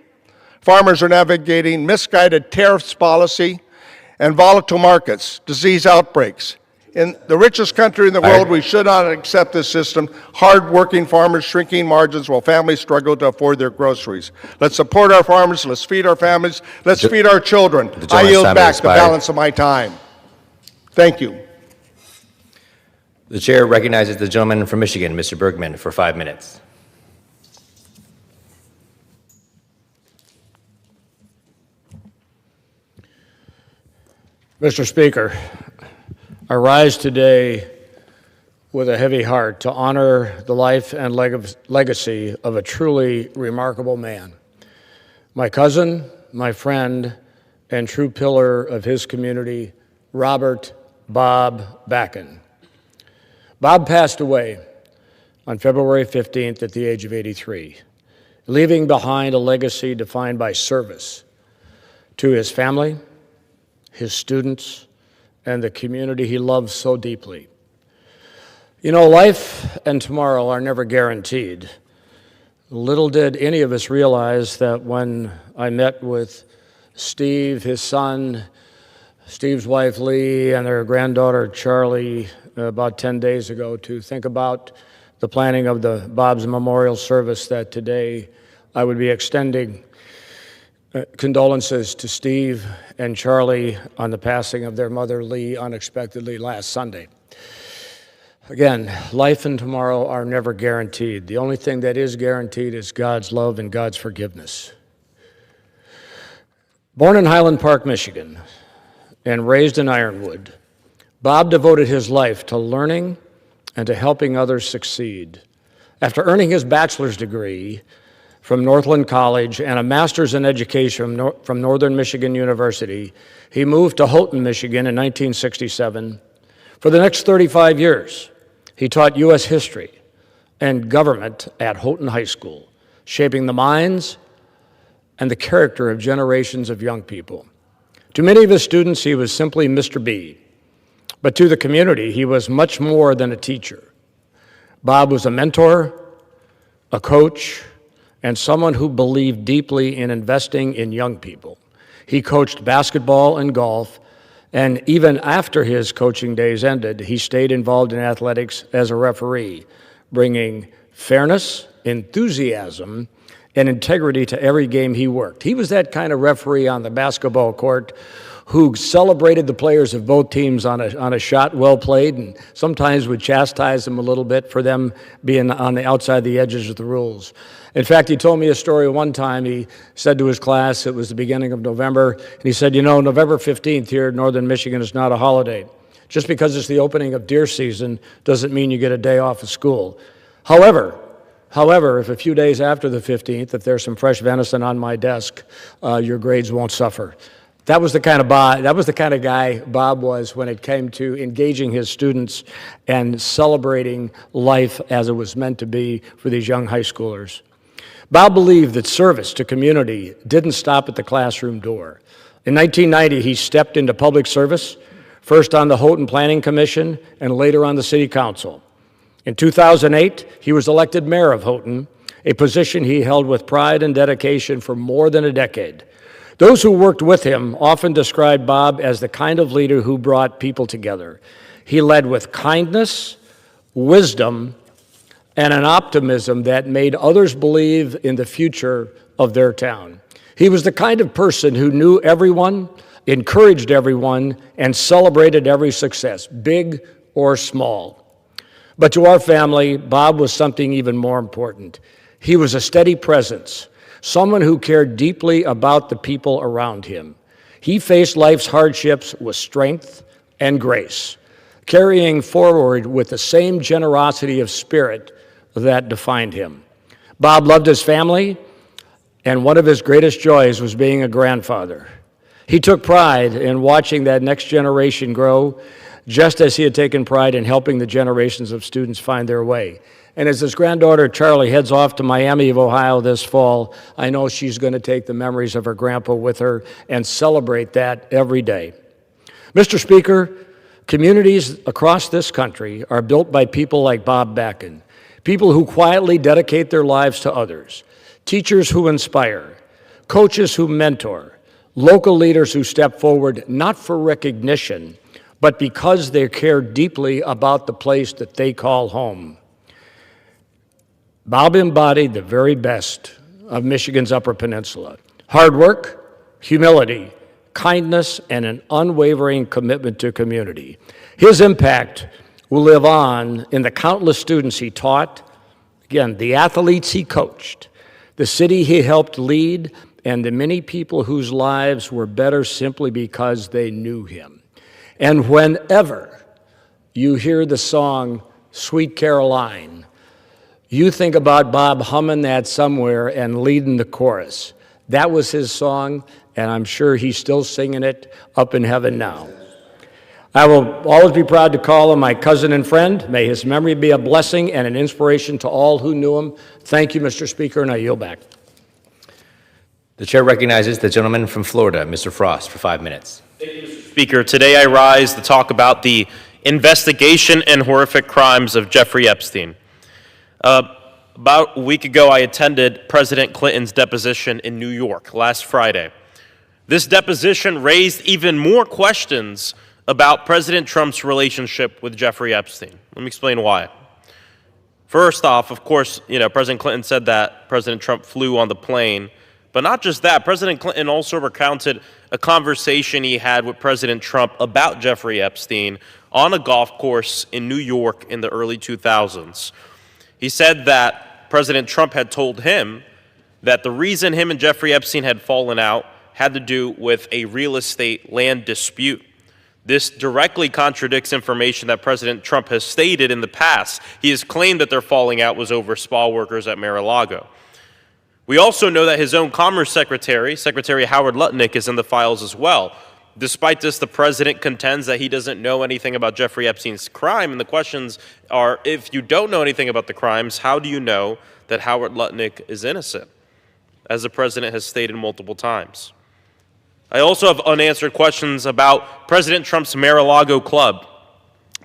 Speaker 5: Farmers are navigating misguided tariffs policy and volatile markets, disease outbreaks. In the richest country in the world, we should not accept this system. Hard-working farmers shrinking margins while families struggle to afford their groceries. Let's support our farmers. Let's feed our families. Let's feed our children. I yield back the balance of my time. Thank you.
Speaker 10: The chair recognizes the gentleman from Michigan, Mr. Bergman, for 5 minutes.
Speaker 11: Mr. Speaker, I rise today with a heavy heart to honor the life and legacy of a truly remarkable man. My cousin, my friend, and true pillar of his community, Robert Bob Vakan. Bob passed away on February 15th at the age of 83, leaving behind a legacy defined by service to his family, his students, and the community he loved so deeply. You know, life and tomorrow are never guaranteed. Little did any of us realize that when I met with Steve, his son, Steve's wife Lee, and their granddaughter Charlie about 10 days ago to think about the planning of the Bob's Memorial Service, that today I would be extending condolences to Steve and Charlie on the passing of their mother, Lee, unexpectedly last Sunday. Again, life and tomorrow are never guaranteed. The only thing that is guaranteed is God's love and God's forgiveness. Born in Highland Park, Michigan, and raised in Ironwood, Bob devoted his life to learning and to helping others succeed. After earning his bachelor's degree from Northland College and a master's in education from Northern Michigan University, he moved to Houghton, Michigan in 1967. For the next 35 years, he taught U.S. history and government at Houghton High School, shaping the minds and the character of generations of young people. To many of his students, he was simply Mr. B, but to the community, he was much more than a teacher. Bob was a mentor, a coach, and someone who believed deeply in investing in young people. He coached basketball and golf, and even after his coaching days ended, he stayed involved in athletics as a referee, bringing fairness, enthusiasm, and integrity to every game he worked. He was that kind of referee on the basketball court who celebrated the players of both teams on a shot well played, and sometimes would chastise them a little bit for them being on the outside the edges of the rules. In fact, he told me a story one time. He said to his class, it was the beginning of November, and he said, you know, November 15th here in northern Michigan is not a holiday. Just because it's the opening of deer season doesn't mean you get a day off of school. However, if a few days after the 15th, if there's some fresh venison on my desk, your grades won't suffer. That was the kind of guy Bob was when it came to engaging his students and celebrating life as it was meant to be for these young high schoolers. Bob believed that service to community didn't stop at the classroom door. In 1990, he stepped into public service, first on the Houghton Planning Commission and later on the City Council. In 2008, he was elected mayor of Houghton, a position he held with pride and dedication for more than a decade. Those who worked with him often described Bob as the kind of leader who brought people together. He led with kindness, wisdom, and an optimism that made others believe in the future of their town. He was the kind of person who knew everyone, encouraged everyone, and celebrated every success, big or small. But to our family, Bob was something even more important. He was a steady presence, someone who cared deeply about the people around him. He faced life's hardships with strength and grace, carrying forward with the same generosity of spirit that defined him. Bob loved his family, and one of his greatest joys was being a grandfather. He took pride in watching that next generation grow, just as he had taken pride in helping the generations of students find their way. And as his granddaughter Charlie heads off to Miami of Ohio this fall, I know she's going to take the memories of her grandpa with her and celebrate that every day. Mr. Speaker, communities across this country are built by people like Bob Vakan, people who quietly dedicate their lives to others, teachers who inspire, coaches who mentor, local leaders who step forward not for recognition, but because they care deeply about the place that they call home. Bob embodied the very best of Michigan's Upper Peninsula: hard work, humility, kindness, and an unwavering commitment to community. His impact will live on in the countless students he taught, again, the athletes he coached, the city he helped lead, and the many people whose lives were better simply because they knew him. And whenever you hear the song Sweet Caroline, you think about Bob humming that somewhere and leading the chorus. That was his song, and I'm sure he's still singing it up in heaven now. I will always be proud to call him my cousin and friend. May his memory be a blessing and an inspiration to all who knew him. Thank you, Mr. Speaker, and I yield back.
Speaker 10: The chair recognizes the gentleman from Florida, Mr. Frost, for 5 minutes.
Speaker 12: Thank you, Mr. Speaker. Today I rise to talk about the investigation and horrific crimes of Jeffrey Epstein. About a week ago, I attended President Clinton's deposition in New York last Friday. This deposition raised even more questions about President Trump's relationship with Jeffrey Epstein. Let me explain why. First off, of course, President Clinton said that President Trump flew on the plane. But not just that, President Clinton also recounted a conversation he had with President Trump about Jeffrey Epstein on a golf course in New York in the early 2000s. He said that President Trump had told him that the reason him and Jeffrey Epstein had fallen out had to do with a real estate land dispute. This directly contradicts information that President Trump has stated in the past. He has claimed that their falling out was over spa workers at Mar-a-Lago. We also know that his own Commerce Secretary, Secretary Howard Lutnick, is in the files as well. Despite this, the president contends that he doesn't know anything about Jeffrey Epstein's crime, and the questions are, if you don't know anything about the crimes, how do you know that Howard Lutnick is innocent, as the president has stated multiple times? I also have unanswered questions about President Trump's Mar-a-Lago club.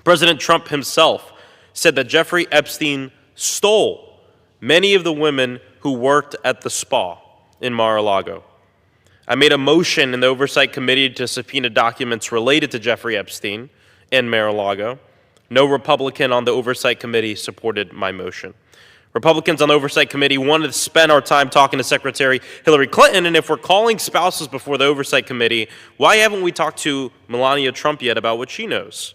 Speaker 12: President Trump himself said that Jeffrey Epstein stole many of the women who worked at the spa in Mar-a-Lago. I made a motion in the Oversight Committee to subpoena documents related to Jeffrey Epstein and Mar-a-Lago. No Republican on the Oversight Committee supported my motion. Republicans on the Oversight Committee wanted to spend our time talking to Secretary Hillary Clinton, and if we're calling spouses before the Oversight Committee, why haven't we talked to Melania Trump yet about what she knows?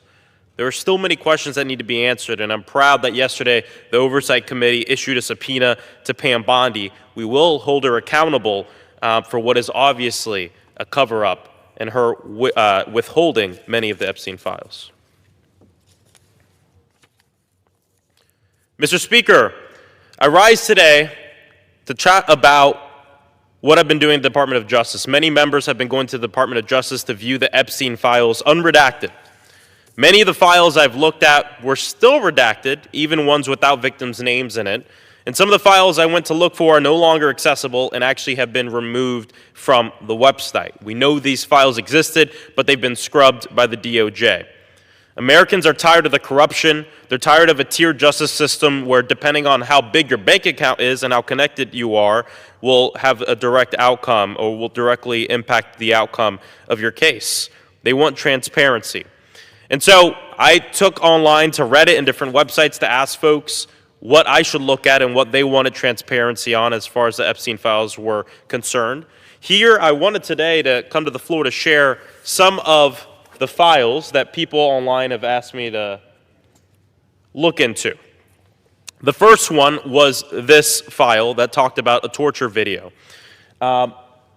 Speaker 12: There are still many questions that need to be answered, and I'm proud that yesterday the Oversight Committee issued a subpoena to Pam Bondi. We will hold her accountable for what is obviously a cover-up and her withholding many of the Epstein files. Mr. Speaker, I rise today to chat about what I've been doing in the Department of Justice. Many members have been going to the Department of Justice to view the Epstein files unredacted. Many of the files I've looked at were still redacted, even ones without victims' names in it. And some of the files I went to look for are no longer accessible and actually have been removed from the website. We know these files existed, but they've been scrubbed by the DOJ. Americans are tired of the corruption. They're tired of a tiered justice system where, depending on how big your bank account is and how connected you are, will have a direct outcome or will directly impact the outcome of your case. They want transparency. And so I took online to Reddit and different websites to ask folks what I should look at and what they wanted transparency on as far as the Epstein files were concerned. Here, I wanted today to come to the floor to share some of the files that people online have asked me to look into. The first one was this file that talked about a torture video.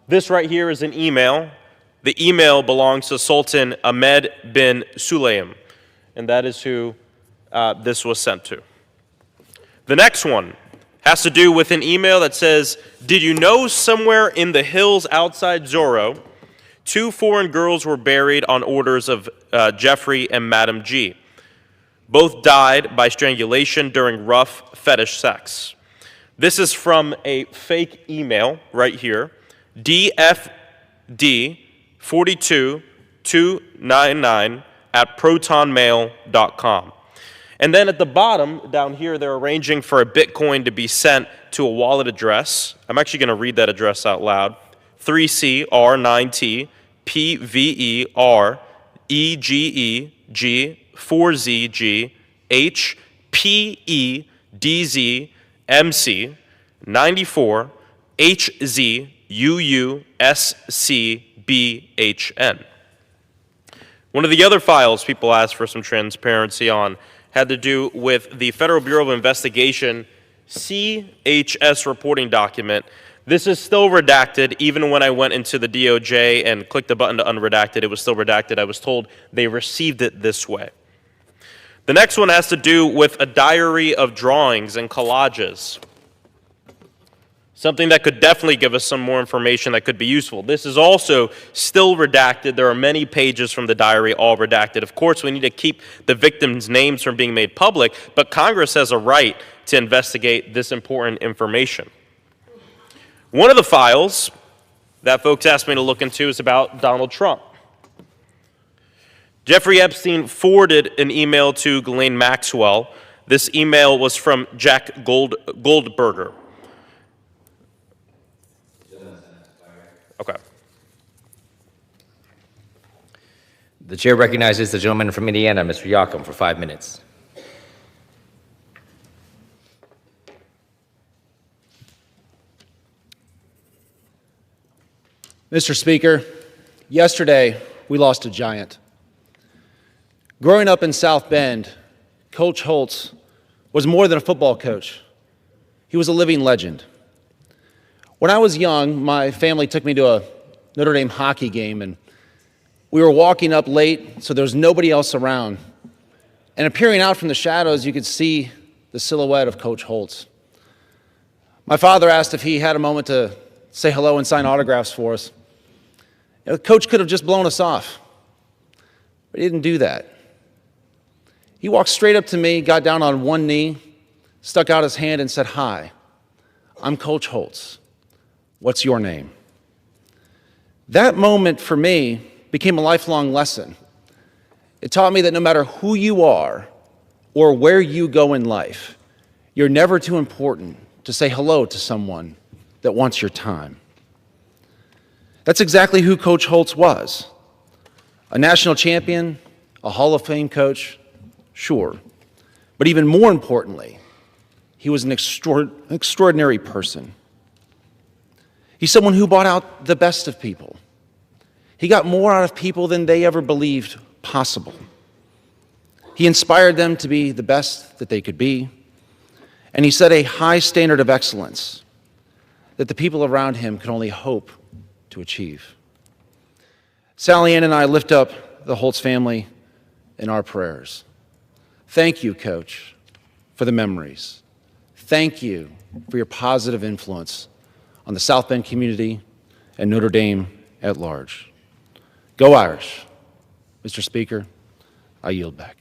Speaker 12: This right here is an email. The email belongs to Sultan Ahmed bin Sulaim, and that is who this was sent to. The next one has to do with an email that says, did you know somewhere in the hills outside Zorro, 2 foreign girls were buried on orders of Jeffrey and Madam G. Both died by strangulation during rough fetish sex. This is from a fake email right here, dfd42299@protonmail.com. And then at the bottom, down here, they're arranging for a Bitcoin to be sent to a wallet address. I'm actually going to read that address out loud. 3CR9T PVEREGEG4ZG HPEDZMC 94 HZUUSCBHN. One of the other files people asked for some transparency on had to do with the Federal Bureau of Investigation CHS reporting document. This is still redacted. Even when I went into the DOJ and clicked the button to unredact it, it was still redacted. I was told they received it this way. The next one has to do with a diary of drawings and collages. Something that could definitely give us some more information that could be useful. This is also still redacted. There are many pages from the diary all redacted. Of course, we need to keep the victims' names from being made public, but Congress has a right to investigate this important information. One of the files that folks asked me to look into is about Donald Trump. Jeffrey Epstein forwarded an email to Ghislaine Maxwell. This email was from Jack Goldberger. Okay.
Speaker 10: The chair recognizes the gentleman from Indiana, Mr. Yocum, for 5 minutes.
Speaker 13: Mr. Speaker, yesterday we lost a giant. Growing up in South Bend, Coach Holtz was more than a football coach. He was a living legend. When I was young, my family took me to a Notre Dame hockey game, and We were walking up late, so there was nobody else around. And appearing out from the shadows, you could see the silhouette of Coach Holtz. My father asked if he had a moment to say hello and sign autographs for us. You know, Coach could have just blown us off, but he didn't do that. He walked straight up to me, got down on one knee, stuck out his hand and said, "Hi, I'm Coach Holtz. What's your name?" That moment for me became a lifelong lesson. It taught me that no matter who you are or where you go in life, you're never too important to say hello to someone that wants your time. That's exactly who Coach Holtz was. A national champion, a Hall of Fame coach, sure. But even more importantly, he was an extraordinary person. He's someone who brought out the best of people. He got more out of people than they ever believed possible. He inspired them to be the best that they could be, and he set a high standard of excellence that the people around him could only hope to achieve. Sally Ann and I lift up the Holtz family in our prayers. Thank you, Coach, for the memories. Thank you for your positive influence on the South Bend community and Notre Dame at large. Go Irish. Mr. Speaker, I yield back.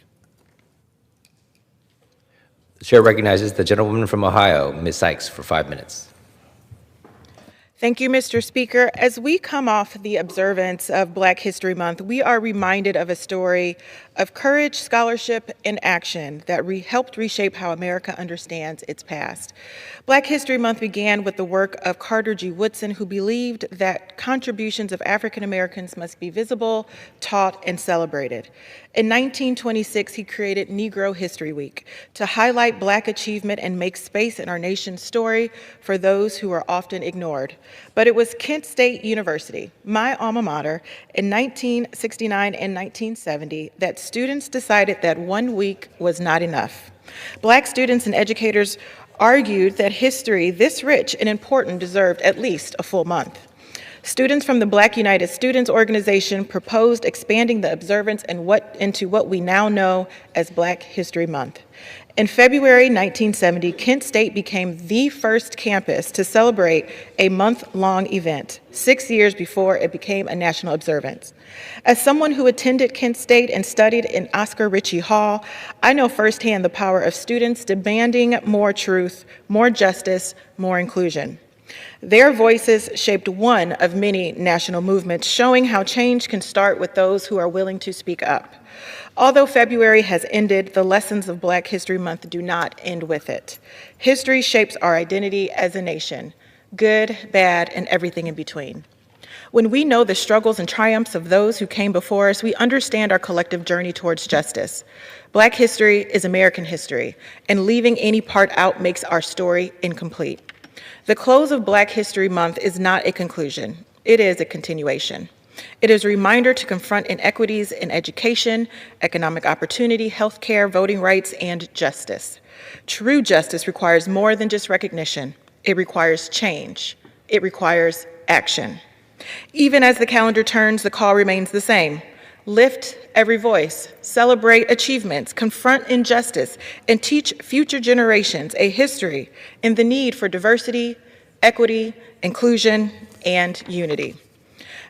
Speaker 10: The chair recognizes the gentlewoman from Ohio, Ms. Sykes, for 5 minutes.
Speaker 14: Thank you, Mr. Speaker. As we come off the observance of Black History Month, we are reminded of a story of courage, scholarship, and action that helped reshape how America understands its past. Black History Month began with the work of Carter G. Woodson, who believed that contributions of African Americans must be visible, taught, and celebrated. In 1926, he created Negro History Week to highlight Black achievement and make space in our nation's story for those who are often ignored. But it was Kent State University, my alma mater, in 1969 and 1970 that students decided that 1 week was not enough. Black students and educators argued that history this rich and important deserved at least a full month. Students from the Black United Students Organization proposed expanding the observance into what we now know as Black History Month. In February 1970, Kent State became the first campus to celebrate a month-long event, 6 years before it became a national observance. As someone who attended Kent State and studied in Oscar Ritchie Hall, I know firsthand the power of students demanding more truth, more justice, more inclusion. Their voices shaped one of many national movements, showing how change can start with those who are willing to speak up. Although February has ended, the lessons of Black History Month do not end with it. History shapes our identity as a nation, good, bad, and everything in between. When we know the struggles and triumphs of those who came before us, we understand our collective journey towards justice. Black history is American history, and leaving any part out makes our story incomplete. The close of Black History Month is not a conclusion, it is a continuation. It is a reminder to confront inequities in education, economic opportunity, healthcare, voting rights, and justice. True justice requires more than just recognition. It requires change. It requires action. Even as the calendar turns, the call remains the same. Lift every voice, celebrate achievements, confront injustice, and teach future generations a history in the need for diversity, equity, inclusion, and unity.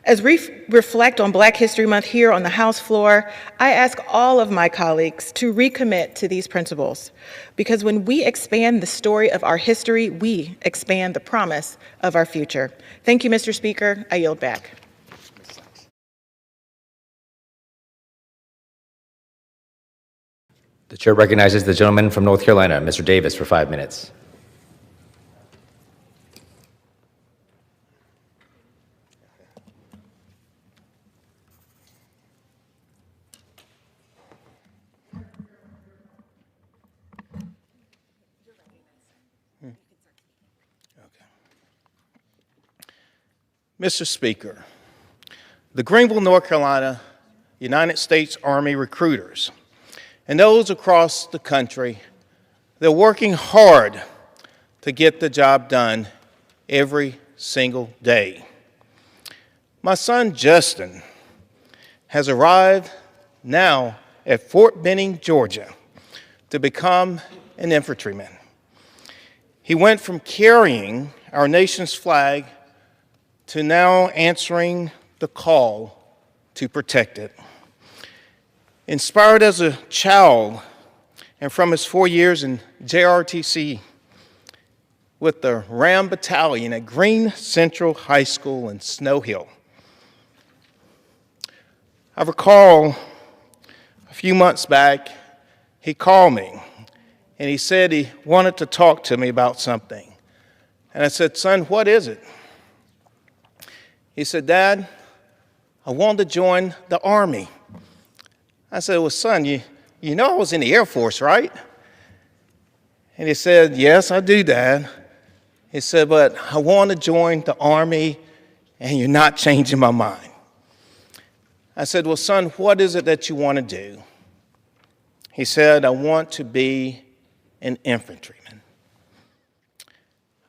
Speaker 14: As we reflect on Black History Month here on the House floor, I ask all of my colleagues to recommit to these principles, because when we expand the story of our history, we expand the promise of our future. Thank you, Mr. Speaker. I yield back.
Speaker 10: The chair recognizes the gentleman from North Carolina, Mr. Davis, for 5 minutes.
Speaker 15: Mr. Speaker, the Greenville, North Carolina United States Army recruiters and those across the country, they're working hard to get the job done every single day. My son Justin has arrived now at Fort Benning, Georgia, to become an infantryman. He went from carrying our nation's flag to now answering the call to protect it. Inspired as a child and from his 4 years in JRTC with the Ram Battalion at Green Central High School in Snow Hill. I recall a few months back, he called me and he said he wanted to talk to me about something. And I said, "Son, what is it?" He said, "Dad, I want to join the Army." I said, "Well, son, you know I was in the Air Force, right?" And he said, "Yes, I do, Dad." He said, "But I want to join the Army, and you're not changing my mind." I said, "Well, son, what is it that you want to do?" He said, "I want to be an infantryman."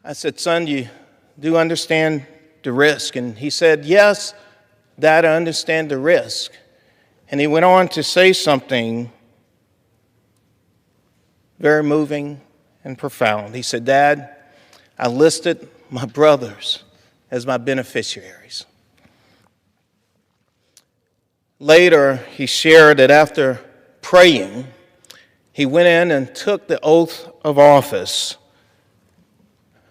Speaker 15: I said, "Son, you do understand the risk?" And he said, "Yes, Dad, I understand the risk." And he went on to say something very moving and profound. He said, "Dad, I listed my brothers as my beneficiaries." Later, he shared that after praying, he went in and took the oath of office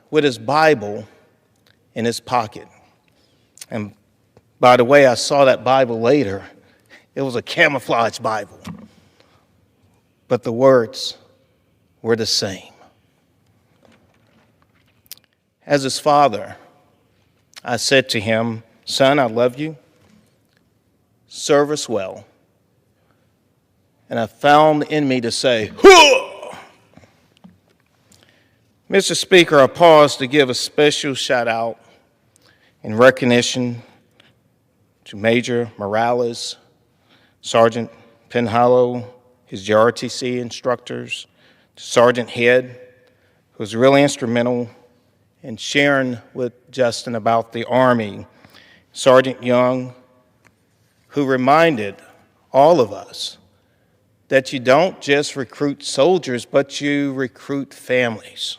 Speaker 15: with his Bible in his pocket. And by the way, I saw that Bible later. It was a camouflage Bible, but the words were the same. As his father, I said to him, "Son, I love you. Serve us well." And I found in me to say, "Hoo!" Mr. Speaker, I pause to give a special shout out in recognition to Major Morales, Sergeant Penhallow, his JRTC instructors, to Sergeant Head, who was really instrumental in sharing with Justin about the Army, Sergeant Young, who reminded all of us that you don't just recruit soldiers, but you recruit families.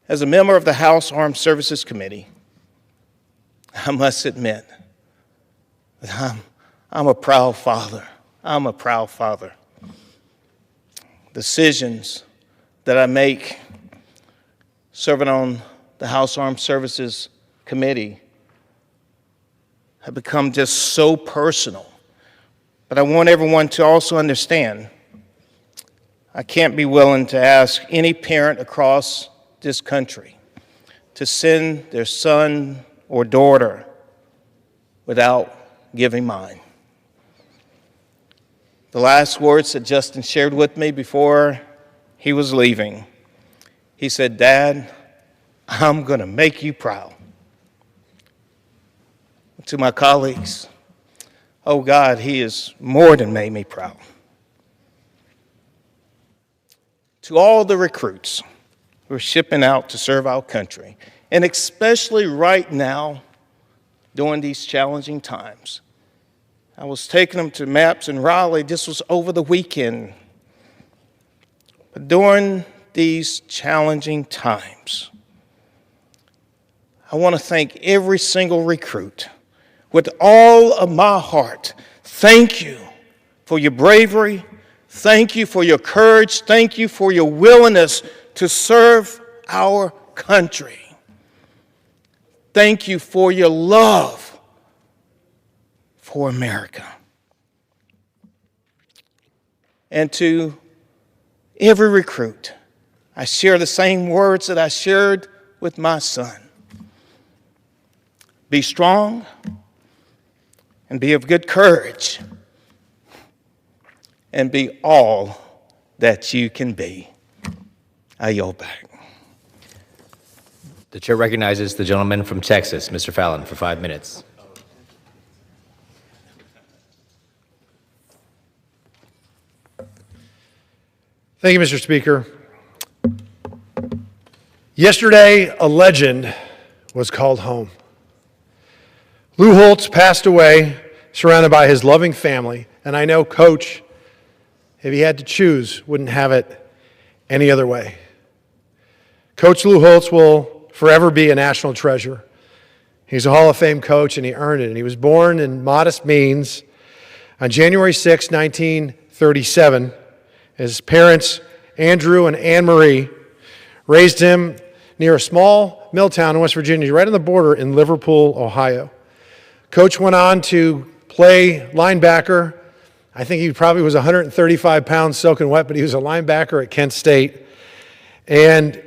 Speaker 15: As a member of the House Armed Services Committee, I must admit that I'm a proud father. I'm a proud father. Decisions that I make serving on the House Armed Services Committee have become just so personal. But I want everyone to also understand I can't be willing to ask any parent across this country to send their son or daughter without giving mine. The last words that Justin shared with me before he was leaving, he said, "Dad, I'm going to make you proud." To my colleagues, oh God, he has more than made me proud. To all the recruits who are shipping out to serve our country, and especially right now during these challenging times. I was taking them to MAPS in Raleigh. This was over the weekend. But during these challenging times, I want to thank every single recruit with all of my heart. Thank you for your bravery. Thank you for your courage. Thank you for your willingness to serve our country. Thank you for your love for America. And to every recruit, I share the same words that I shared with my son. Be strong and be of good courage and be all that you can be. I yield back.
Speaker 10: The chair recognizes the gentleman from Texas, Mr. Fallon, for 5 minutes.
Speaker 6: Thank you, Mr. Speaker. Yesterday, a legend was called home. Lou Holtz passed away surrounded by his loving family, and I know Coach, if he had to choose, wouldn't have it any other way. Coach Lou Holtz will forever be a national treasure. He's a Hall of Fame coach, and he earned it. And he was born in modest means on January 6, 1937. His parents, Andrew and Anne Marie, raised him near a small mill town in West Virginia, right on the border in Liverpool, Ohio. Coach went on to play linebacker. I think he probably was 135 pounds soaking wet, but he was a linebacker at Kent State. And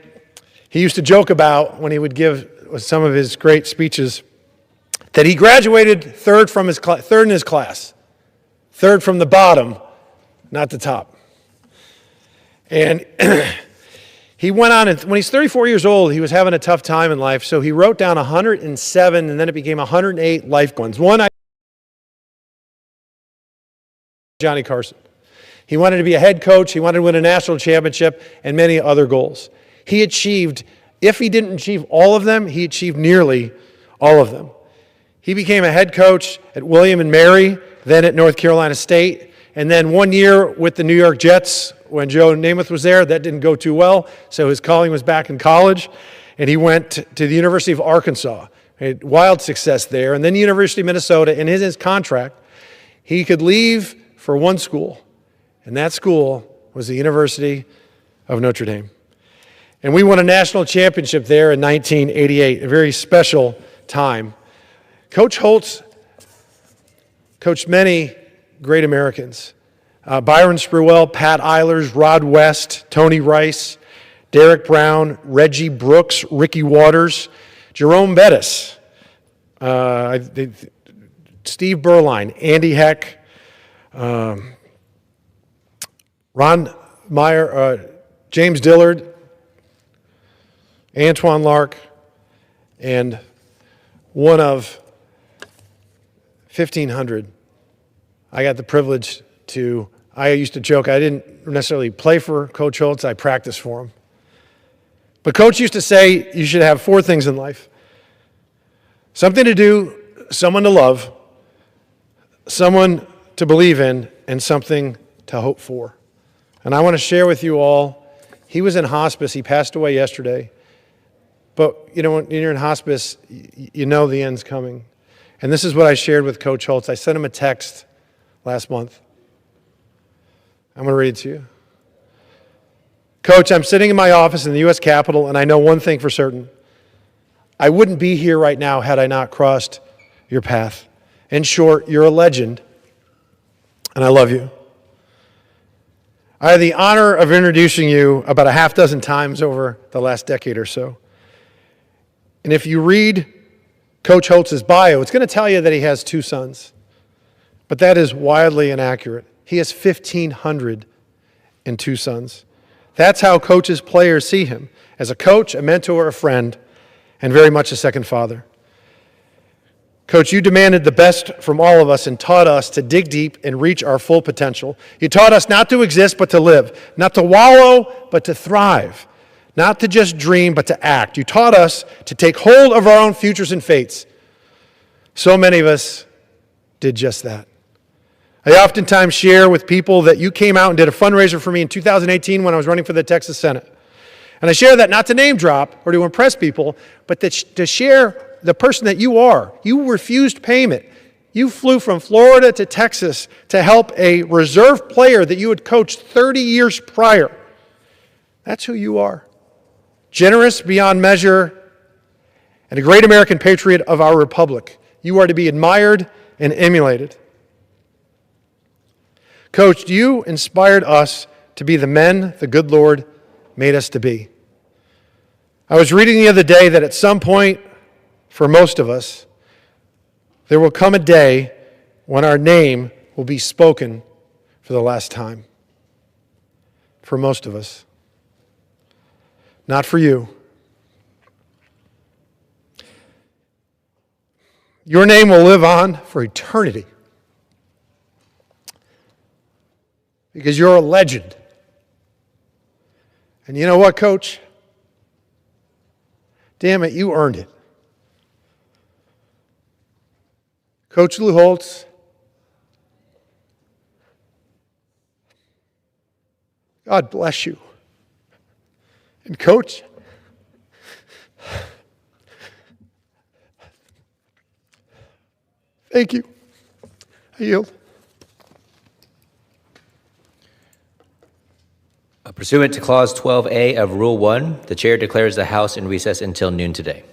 Speaker 6: he used to joke about, when he would give some of his great speeches, that he graduated third in his class, third from the bottom, not the top. And he went on, and when he's 34 years old, he was having a tough time in life, so he wrote down 107, and then it became 108 life goals. One, Johnny Carson. He wanted to be a head coach, he wanted to win a national championship, and many other goals. He achieved, if he didn't achieve all of them, he achieved nearly all of them. He became a head coach at William and Mary, then at North Carolina State, and then 1 year with the New York Jets when Joe Namath was there. That didn't go too well, so his calling was back in college, and he went to the University of Arkansas. He had wild success there, and then the University of Minnesota. In his contract, he could leave for one school, and that school was the University of Notre Dame. And we won a national championship there in 1988, a very special time. Coach Holtz coached many great Americans. Byron Spruill, Pat Eilers, Rod West, Tony Rice, Derek Brown, Reggie Brooks, Ricky Waters, Jerome Bettis, Steve Berline, Andy Heck, Ron Meyer, James Dillard, Antoine Lark, and one of 1,500. I got the privilege to, I used to joke, I didn't necessarily play for Coach Holtz, I practiced for him. But Coach used to say you should have 4 things in life: something to do, someone to love, someone to believe in, and something to hope for. And I want to share with you all, he was in hospice, he passed away yesterday. But, you know, when you're in hospice, you know the end's coming. And this is what I shared with Coach Holtz. I sent him a text last month. I'm going to read it to you. Coach, I'm sitting in my office in the U.S. Capitol, and I know one thing for certain. I wouldn't be here right now had I not crossed your path. In short, you're a legend, and I love you. I had the honor of introducing you about a half dozen times over the last decade or so. And if you read Coach Holtz's bio, it's going to tell you that he has 2 sons. But that is wildly inaccurate. He has 1,502 sons. That's how Coach's players see him, as a coach, a mentor, a friend, and very much a second father. Coach, you demanded the best from all of us and taught us to dig deep and reach our full potential. You taught us not to exist, but to live, not to wallow, but to thrive. Not to just dream, but to act. You taught us to take hold of our own futures and fates. So many of us did just that. I oftentimes share with people that you came out and did a fundraiser for me in 2018 when I was running for the Texas Senate. And I share that not to name drop or to impress people, but to share the person that you are. You refused payment. You flew from Florida to Texas to help a reserve player that you had coached 30 years prior. That's who you are. Generous beyond measure, and a great American patriot of our republic. You are to be admired and emulated. Coach, you inspired us to be the men the good Lord made us to be. I was reading the other day that at some point, for most of us, there will come a day when our name will be spoken for the last time. For most of us. Not for you. Your name will live on for eternity. Because you're a legend. And you know what, Coach? Damn it, you earned it. Coach Lou Holtz, God bless you. And Coach, thank you. I yield.
Speaker 10: Pursuant to Clause 12A of Rule 1, the chair declares the House in recess until noon today.